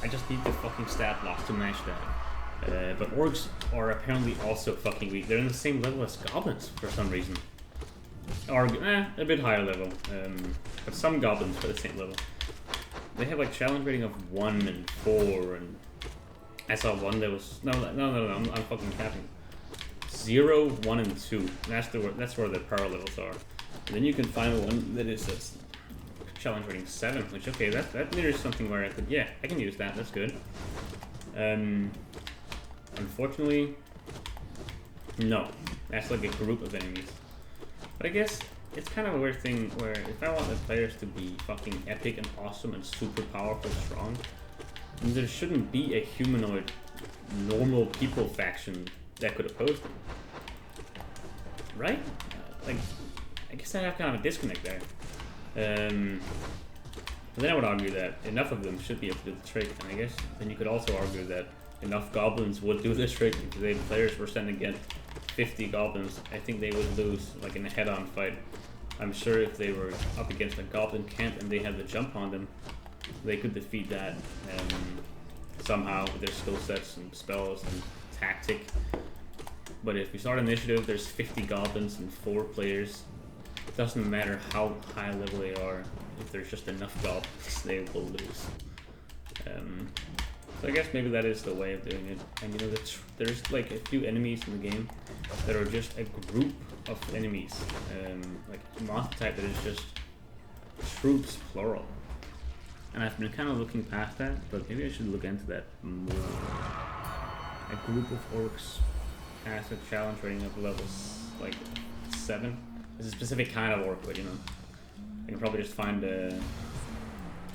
I just need the fucking stat block to match that. But orcs are apparently also fucking weak. They're in the same level as goblins for some reason. Or, a bit higher level. But some goblins are the same level. They have like challenge rating of 1 and 4, and I saw one that was no, I'm fucking capping. 0, 1, and 2. That's where the power levels are. And then you can find one that is that's challenge rating 7, which okay, that mirrors something where I can use that. That's good. Unfortunately, no. That's like a group of enemies. But I guess it's kind of a weird thing where if I want the players to be fucking epic and awesome and super powerful and strong, then there shouldn't be a humanoid normal people faction that could oppose them. Right? Like, I guess I have kind of a disconnect there. But then I would argue that enough of them should be able to do the trick, and I guess then you could also argue that enough goblins would do this trick. If the players were sent against 50 goblins, I think they would lose, like in a head-on fight. I'm sure if they were up against a goblin camp and they had the jump on them, they could defeat that somehow with their skill sets and spells and tactic. But if we start initiative, there's 50 goblins and 4 players. It doesn't matter how high level they are. If there's just enough goblins, they will lose. So I guess maybe that is the way of doing it. And you know, there's like a few enemies in the game that are just a group of enemies. Like monster type that is just troops plural. And I've been kind of looking past that, but maybe I should look into that more. A group of orcs has a challenge rating of levels like 7. It's a specific kind of orc, but you know, I can probably just find a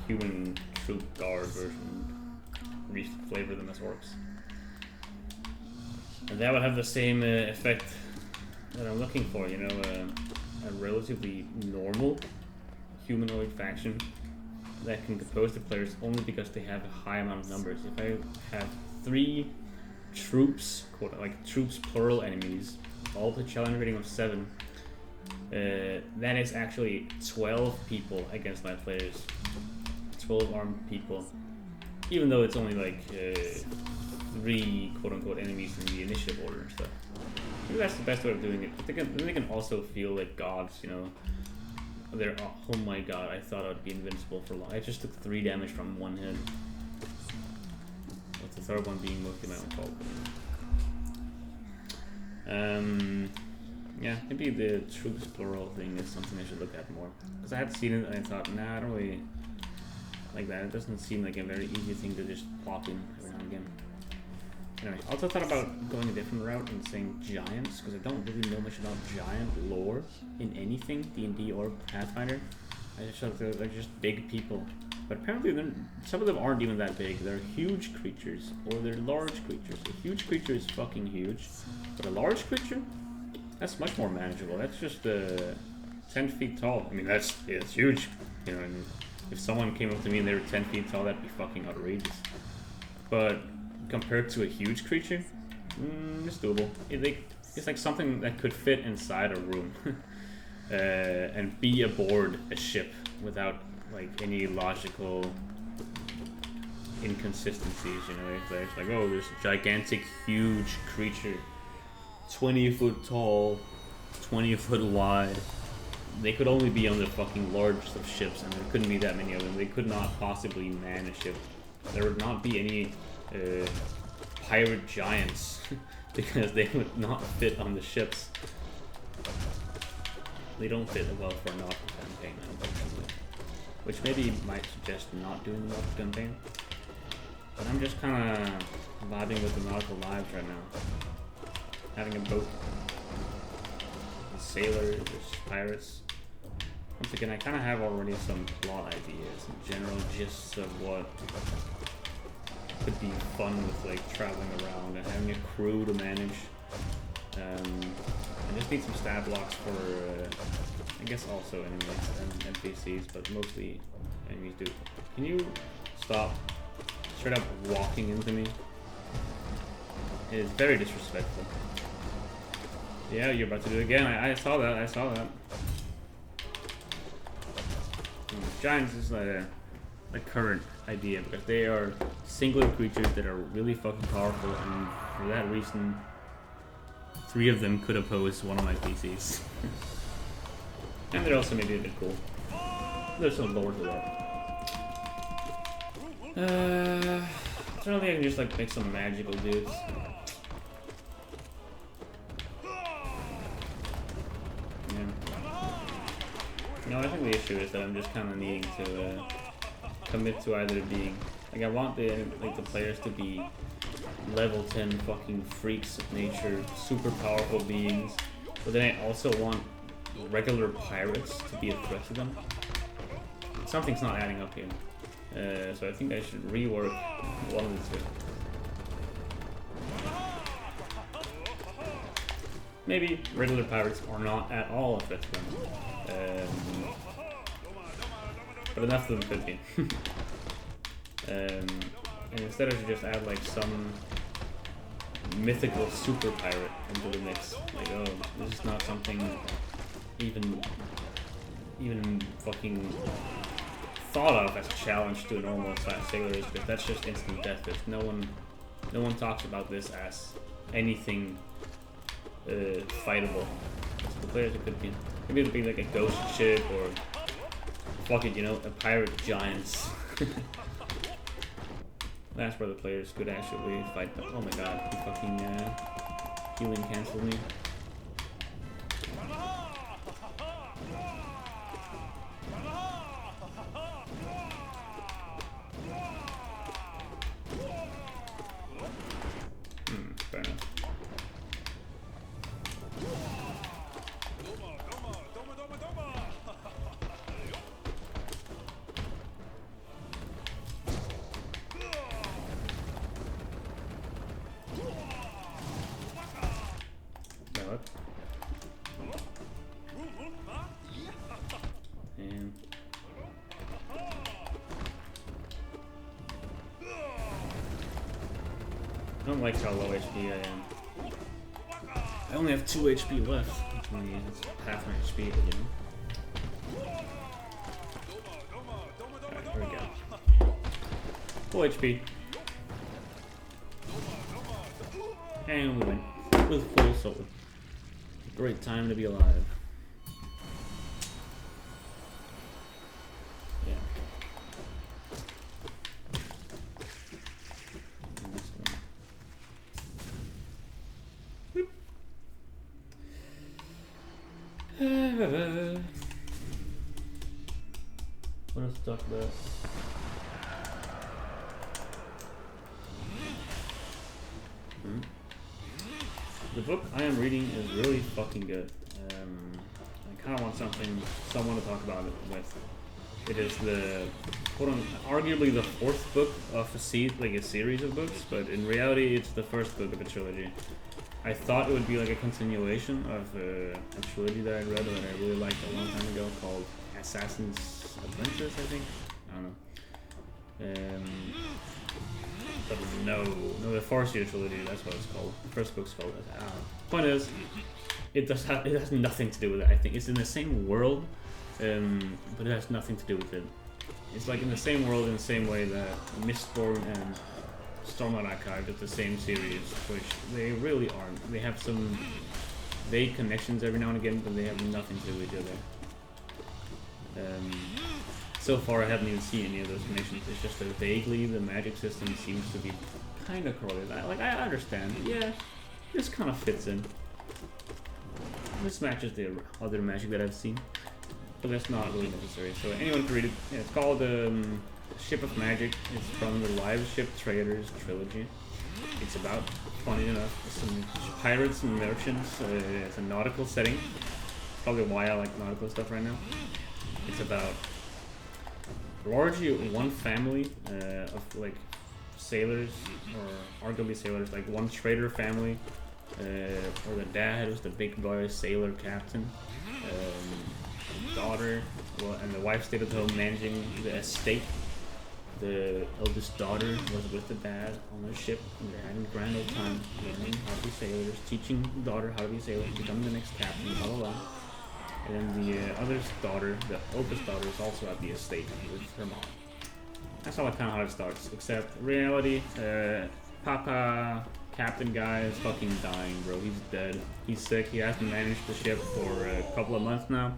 human troop guard version, flavor them as orcs, and that would have the same effect that I'm looking for. You know, a relatively normal humanoid faction that can compose the players only because they have a high amount of numbers. If I have 3 troops, like troops plural enemies, all with a challenge rating of 7, that is actually 12 people against my players. 12 armed people. Even though it's only like 3 quote-unquote enemies in the initiative order and stuff. Maybe that's the best way of doing it. But they can also feel like gods, you know. They're, oh my god, I thought I'd be invincible for long. I just took 3 damage from 1 hit. With the third one being mostly my own fault. Yeah, maybe the troops plural thing is something I should look at more. Because I had seen it and I thought, nah, I don't really like that. It doesn't seem like a very easy thing to just plop in every now and again. Anyway, I also thought about going a different route and saying giants, because I don't really know much about giant lore in anything, D&D or Pathfinder. I just thought they're just big people. But apparently some of them aren't even that big. They're huge creatures, or they're large creatures. A huge creature is fucking huge, but a large creature? That's much more manageable. That's just 10 feet tall. I mean, it's huge. You know, and if someone came up to me and they were 10 feet tall, that'd be fucking outrageous. But compared to a huge creature, it's doable. It's like something that could fit inside a room and be aboard a ship without like any logical inconsistencies. You know, it's like, oh, there's a gigantic, huge creature, 20 foot tall, 20 foot wide. They could only be on the fucking largest of ships, and there couldn't be that many of them. They could not possibly man a ship. There would not be any pirate giants because they would not fit on the ships. They don't fit well for a nautical campaign, unfortunately. Which maybe might suggest not doing the nautical campaign. But I'm just kind of vibing with the nautical lives right now. Having a boat, sailors, pirates. Once again, I kind of have already some plot ideas and general gists of what could be fun with like traveling around and having a crew to manage. And just need some stat blocks for, I guess also enemies and NPCs, but mostly enemies do. Can you stop straight up walking into me? It is very disrespectful. Yeah, you're about to do it again. I saw that. I saw that. Giants is a current idea because they are singular creatures that are really fucking powerful, and for that reason, 3 of them could oppose one of my PCs. And they're also maybe a bit cool. There's some lore to that. I don't think I can just like make some magical dudes. No, I think the issue is that I'm just kind of needing to commit to either being like I want the players to be level 10 fucking freaks of nature, super powerful beings, but then I also want regular pirates to be a threat to them. Something's not adding up here, so I think I should rework one of the two. Maybe regular pirates are not at all a threat to them. But enough of them could be. And instead I should just add like some mythical super pirate into the mix. Like, oh, this is not something even fucking thought of as a challenge to a normal sailor is, because that's just instant death. No one talks about this as anything fightable. So the players it could be. Maybe it'll be like a ghost ship or fuck it, you know, a pirate giants. That's where the players could actually fight them. Oh my god, he fucking healing canceled me. Fair enough. I don't like how low HP I am. I only have 2 HP left. It's half my HP, but you know. Alright, here we go. Full HP. And we win. With full soul. Great time to be alive. What else to talk about? The book I am reading is really fucking good. I kind of want someone to talk about it with. It is the arguably the 4th book of a series of books, but in reality, it's the 1st book of a trilogy. I thought it would be like a continuation of a trilogy that I read that I really liked a long time ago called Assassin's Adventures, I think. I don't know. But no, the Farseer trilogy, that's what it's called. The 1st book's called that. Point is, it has nothing to do with it. I think it's in the same world, but it has nothing to do with it. It's like in the same world in the same way that Mistborn and Stormlight Archive is the same series, which they really aren't. They have some vague connections every now and again, but they have nothing to do with each other. So far, I haven't even seen any of those connections. It's just that vaguely the magic system seems to be kind of correlated. I understand. Yeah, this kind of fits in. This matches the other magic that I've seen, but that's not really necessary. So anyone can read it. Yeah, it's called Ship of Magic. It's from the Live Ship Traders trilogy. It's about, funny enough, some pirates and merchants. It's a nautical setting. Probably why I like nautical stuff right now. It's about largely one family of like sailors, or arguably sailors, like one trader family or the dad was the big boy sailor captain. Daughter, well, and the wife stayed at home managing the estate. The eldest daughter was with the dad on the ship, and they're having a grand old time learning how to be sailors, teaching the daughter how to be a sailor, becoming the next captain, blah blah blah. And then the other daughter, the oldest daughter, is also at the estate with her mom. That's all kind of how it starts. Except reality, Papa Captain guy is fucking dying, bro. He's dead. He's sick. He hasn't managed the ship for a couple of months now.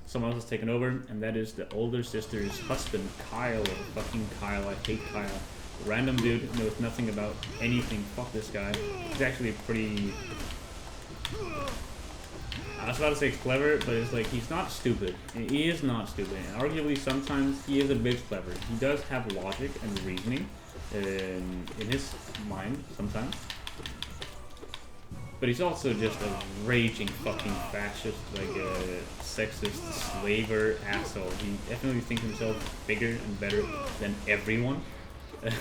Someone else has taken over, and that is the older sister's husband, Kyle. Fucking Kyle. I hate Kyle. Random dude, knows nothing about anything. Fuck this guy. He's actually pretty... I was about to say clever, but it's like, he's not stupid. He is not stupid. And arguably, sometimes he is a bit clever. He does have logic and reasoning in his mind, sometimes. But he's also just a raging fucking fascist, like a sexist, slaver asshole. He definitely thinks himself bigger and better than everyone.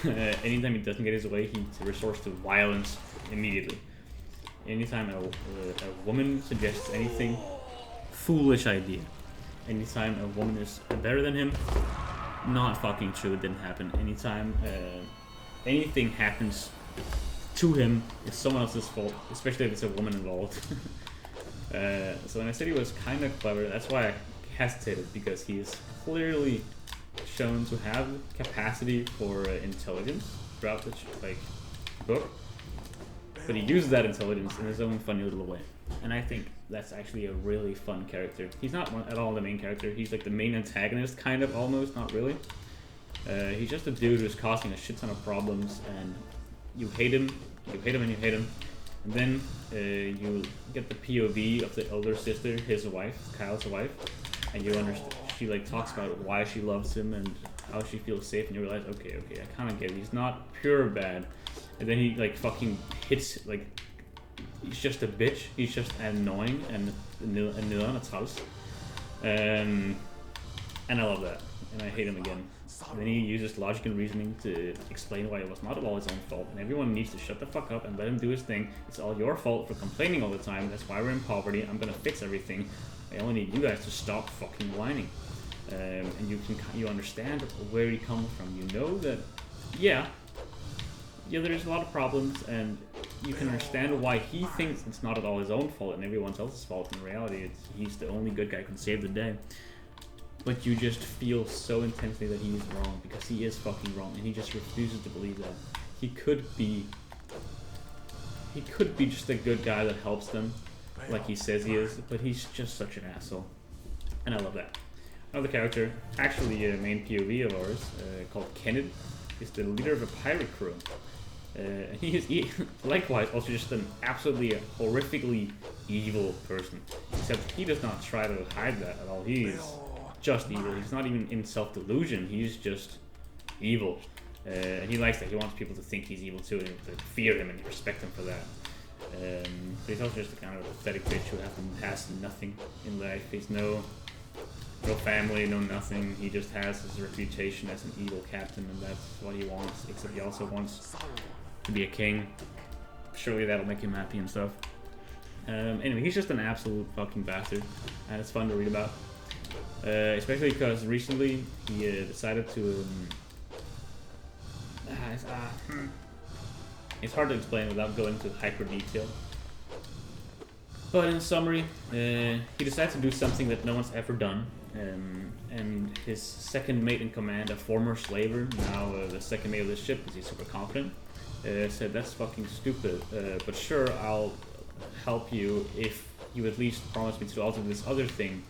Anytime he doesn't get his way, he resorts to violence immediately. Anytime a woman suggests anything, foolish idea. Anytime a woman is better than him, not fucking true, it didn't happen. Anytime anything happens to him, it's someone else's fault, especially if it's a woman involved. So when I said he was kind of clever, that's why I hesitated, because he is clearly shown to have capacity for intelligence throughout the book. But he uses that intelligence in his own funny little way. And I think that's actually a really fun character. He's not at all the main character. He's like the main antagonist, kind of, almost, not really. He's just a dude who's causing a shit ton of problems, and you hate him, and you hate him. And then you get the POV of the elder sister, his wife, Kyle's wife, and you understand. She like talks about why she loves him and how she feels safe, and you realize, okay, I kind of get it. He's not pure bad. And then he like fucking hits, like, he's just a bitch. He's just annoying and nila at house. And I love that. And I hate him again. And then he uses logic and reasoning to explain why it was not at all his own fault. And everyone needs to shut the fuck up and let him do his thing. It's all your fault for complaining all the time. That's why we're in poverty. I'm gonna fix everything. I only need you guys to stop fucking whining. And you understand where he comes from. You know that, yeah, there's a lot of problems, and you can understand why he thinks it's not at all his own fault and everyone else's fault. In reality, he's the only good guy who can save the day. But you just feel so intensely that he is wrong, because he is fucking wrong, and he just refuses to believe that. He could be just a good guy that helps them, like he says he is, but he's just such an asshole. And I love that. Another character, actually a main POV of ours, called Kenneth, is the leader of a pirate crew. He is likewise also just an absolutely horrifically evil person. Except he does not try to hide that at all. He is just evil. He's not even in self-delusion. He's just evil. And he likes that. He wants people to think he's evil too, and to fear him and respect him for that. But he's also just a kind of pathetic bitch who has nothing in life. He's no family, no nothing. He just has his reputation as an evil captain, and that's what he wants. Except he also wants to be a king. Surely that'll make him happy and stuff. Anyway, he's just an absolute fucking bastard, and it's fun to read about. Especially because recently he decided to... it's hard to explain without going into hyper detail. But in summary, he decided to do something that no one's ever done. And his second mate in command, a former slaver, now the second mate of the ship because he's super confident, said, that's fucking stupid, but sure, I'll help you if you at least promise me to also do this other thing,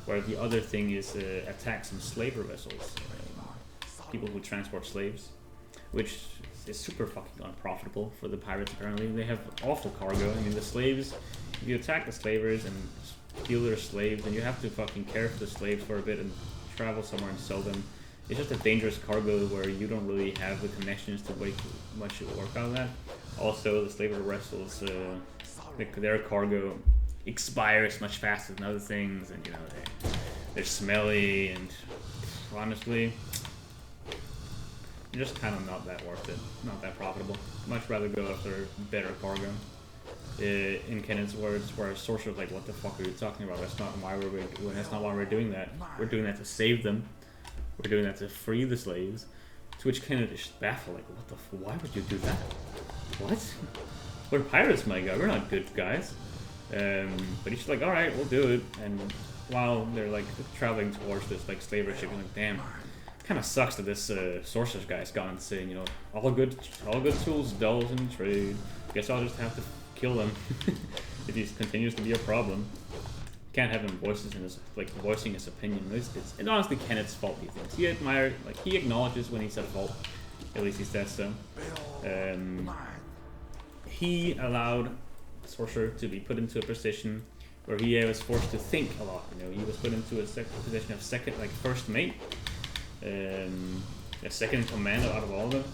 where the other thing is attack some slaver vessels, people who transport slaves, which is super fucking unprofitable for the pirates apparently. They have awful cargo. I mean, the slaves, if you attack the slavers and steal their slaves, then you have to fucking care for the slaves for a bit and travel somewhere and sell them. It's just a dangerous cargo where you don't really have the connections to make much work out of that. Also, the slaver vessels, their cargo expires much faster than other things, and you know, they're smelly, and honestly, just kind of not that worth it, not that profitable. Much rather go after better cargo. in Kenneth's words, where Sorcerer's like, "What the fuck are you talking about? That's not why we're doing that. We're doing that to save them. We're doing that to free the slaves." To which Kenneth is baffled, like, "What the? Why would you do that? What? We're pirates, my god. We're not good guys." But he's like, "All right, we'll do it." And while they're like traveling towards this like slaver ship, he's like, "Damn, kind of sucks that this sorcerer's guy's gone insane. You know, all good tools dulls in trade. Guess I'll just have to kill them if he continues to be a problem." Can't have him voicing his opinion. It's honestly Kenneth's fault. He thinks he acknowledges when he's at fault. At least he says so. He allowed Sorcerer to be put into a position where he was forced to think a lot. You know, he was put into a position of first mate, a second in command out of all of them,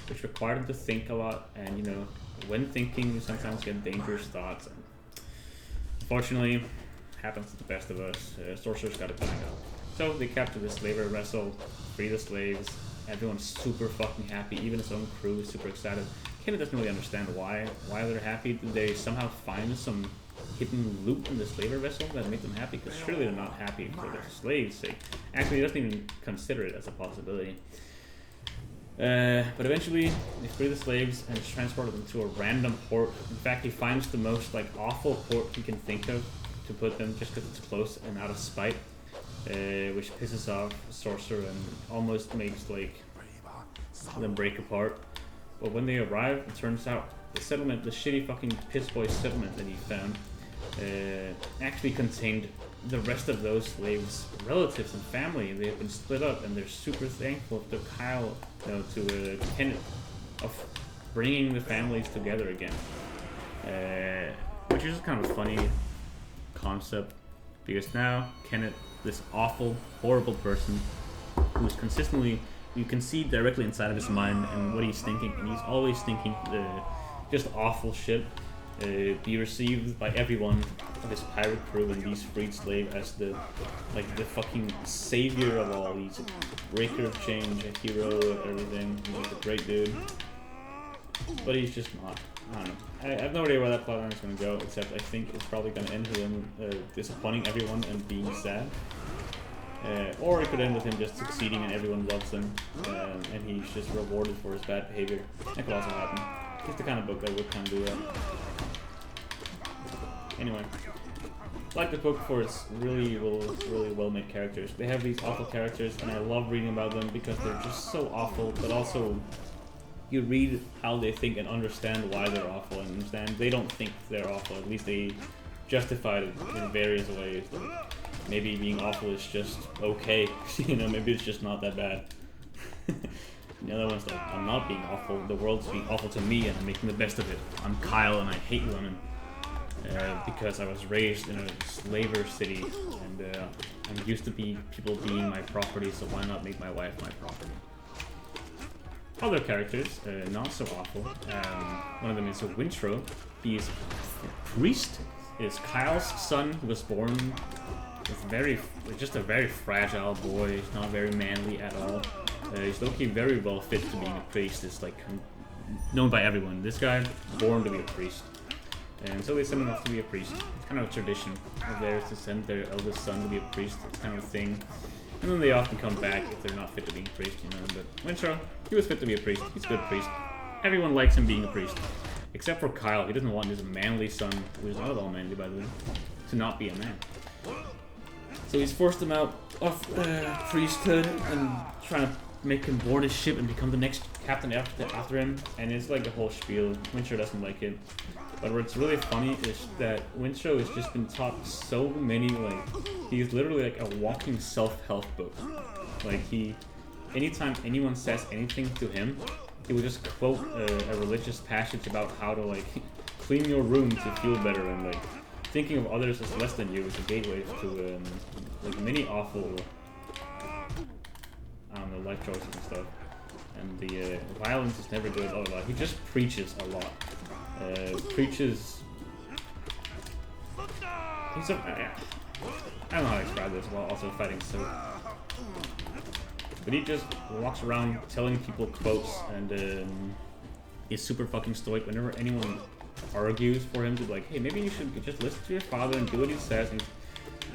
which required him to think a lot. And you know, when thinking, you sometimes get dangerous thoughts. And unfortunately, happens to the best of us. Sorcerer's got it banged up. So they capture the slaver vessel, free the slaves. Everyone's super fucking happy. Even his own crew is super excited. Kenneth doesn't really understand why they're happy. Did they somehow find some hidden loot in the slaver vessel that made them happy? Because surely they're not happy for the slaves' sake. Actually, he doesn't even consider it as a possibility. But eventually, they free the slaves and transport them to a random port. In fact, he finds the most like awful port he can think of to put them, just because it's close and out of spite, which pisses off Sorcerer and almost makes like them break apart. But when they arrive, it turns out the settlement, the shitty fucking piss boy settlement that he found, actually contained the rest of those slaves' relatives and family. They have been split up, and they're super thankful to Kyle, to Kenneth, of bringing the families together again. Which is kind of a funny concept, because now Kenneth, this awful, horrible person, who's consistently, you can see directly inside of his mind and what he's thinking, and he's always thinking just awful shit, be received by everyone of his pirate crew and these freed slaves as the fucking savior of all. He's a breaker of change, a hero of everything. He's a great dude, but he's just not. I don't know. I have no idea where that plotline is going to go, except I think it's probably going to end with him disappointing everyone and being sad. Or it could end with him just succeeding and everyone loves him, and he's just rewarded for his bad behavior. That could also happen. It's the kind of book that would kind of do that. Anyway, I like the book for its really well-made characters. They have these awful characters, and I love reading about them because they're just so awful, but also you read how they think and understand why they're awful, and understand they don't think they're awful. At least they justify it in various ways. Like maybe being awful is just okay. You know, maybe it's just not that bad. The other one's like, I'm not being awful. The world's being awful to me, and I'm making the best of it. I'm Kyle, and I hate women because I was raised in a slaver city, and I'm used to people being my property. So why not make my wife my property? Other characters, not so awful. One of them is Wintrow. He's a priest. Is Kyle's son, who was born just a very fragile boy. He's not very manly at all. He's looking very well fit to being a priest. It's like known by everyone. This guy, born to be a priest. And so they send him off to be a priest. It's kind of a tradition of theirs to send their eldest son to be a priest. It's kind of a thing. And then they often come back if they're not fit to be a priest, you know. But Wintrow, he was fit to be a priest. He's a good priest. Everyone likes him being a priest. Except for Kyle. He doesn't want his manly son, who is not at all manly by the way, to not be a man. So he's forced him out of priesthood and trying to make him board his ship and become the next captain after him. And it's like a whole spiel. Wintrow doesn't like it. But what's really funny is that Wintrow has just been taught so many, he's literally like a walking self-help book. Anytime anyone says anything to him, he will just quote a religious passage about how to clean your room to feel better, and thinking of others as less than you is a gateway to many awful, life choices and stuff. And the violence is never good. He just preaches a lot. Preaches. I don't know how to describe this while also fighting so. But he just walks around telling people quotes and is super fucking stoic. Whenever anyone argues for him to be like, hey, maybe you should just listen to your father and do what he says. And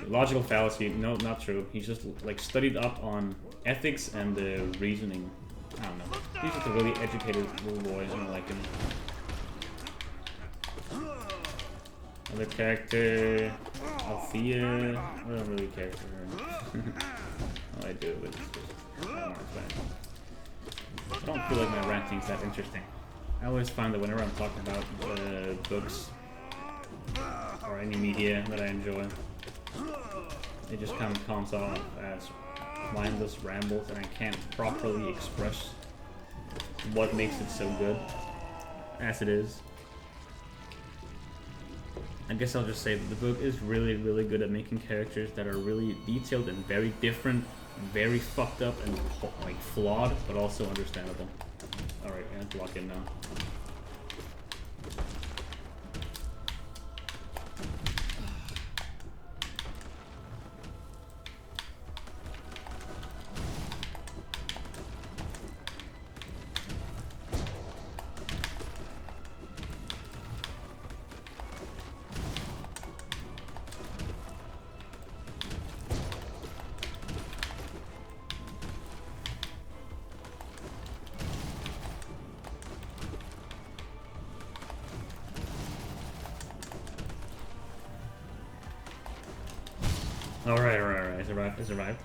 logical fallacy. No, not true. He's just like studied up on ethics and reasoning. I don't know. He's just a really educated little boy. I don't like him. Other character, Althea. I don't really care for her. Well, I do, but it's just I don't want to play. I don't feel like my ranting's that interesting. I always find that whenever I'm talking about books or any media that I enjoy, it just kind of comes off as mindless rambles, and I can't properly express what makes it so good as it is. I guess I'll just say that the book is really, really good at making characters that are really detailed and very different, very fucked up and like flawed, but also understandable. Alright, I have to lock in now. Alright, it's arrived, it's arrived.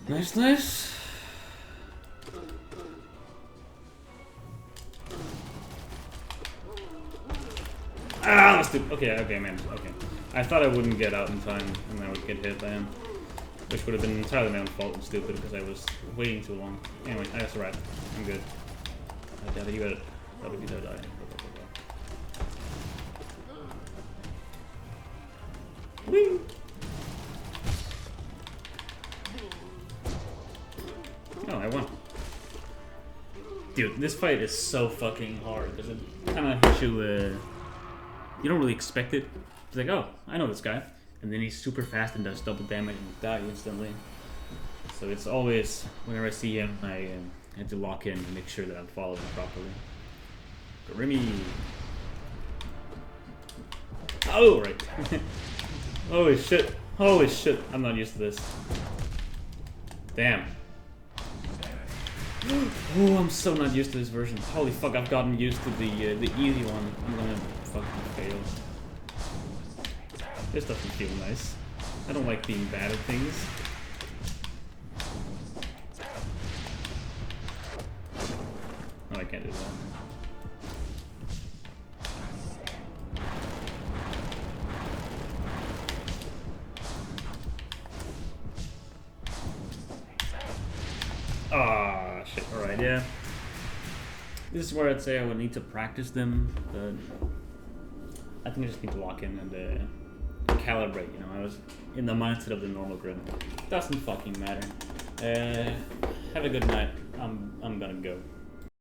Nice, nice. Ah, that's stupid. Okay, man. Okay. I thought I wouldn't get out in time and I would get hit by him. Which would have been entirely my own fault and stupid because I was waiting too long. Anyway, that's alright. I'm good. You got it. That'll be die. Whee! Oh, I won. Dude, this fight is so fucking hard because it kind of hits you, you don't really expect it. It's like, oh, I know this guy. And then he's super fast and does double damage and die instantly. So it's always, whenever I see him, I have to lock in and make sure that I'm following properly. Garimi! Oh, right. Holy shit, I'm not used to this. Damn. Oh, I'm so not used to this version. Holy fuck, I've gotten used to the easy one. I'm gonna fucking fail. This doesn't feel nice. I don't like being bad at things. Oh, I can't do that. Ah, shit. Alright, yeah. This is where I'd say I would need to practice them, but I think I just need to lock in and calibrate, you know. I was in the mindset of the normal grid. Doesn't fucking matter. Have a good night. I'm gonna go.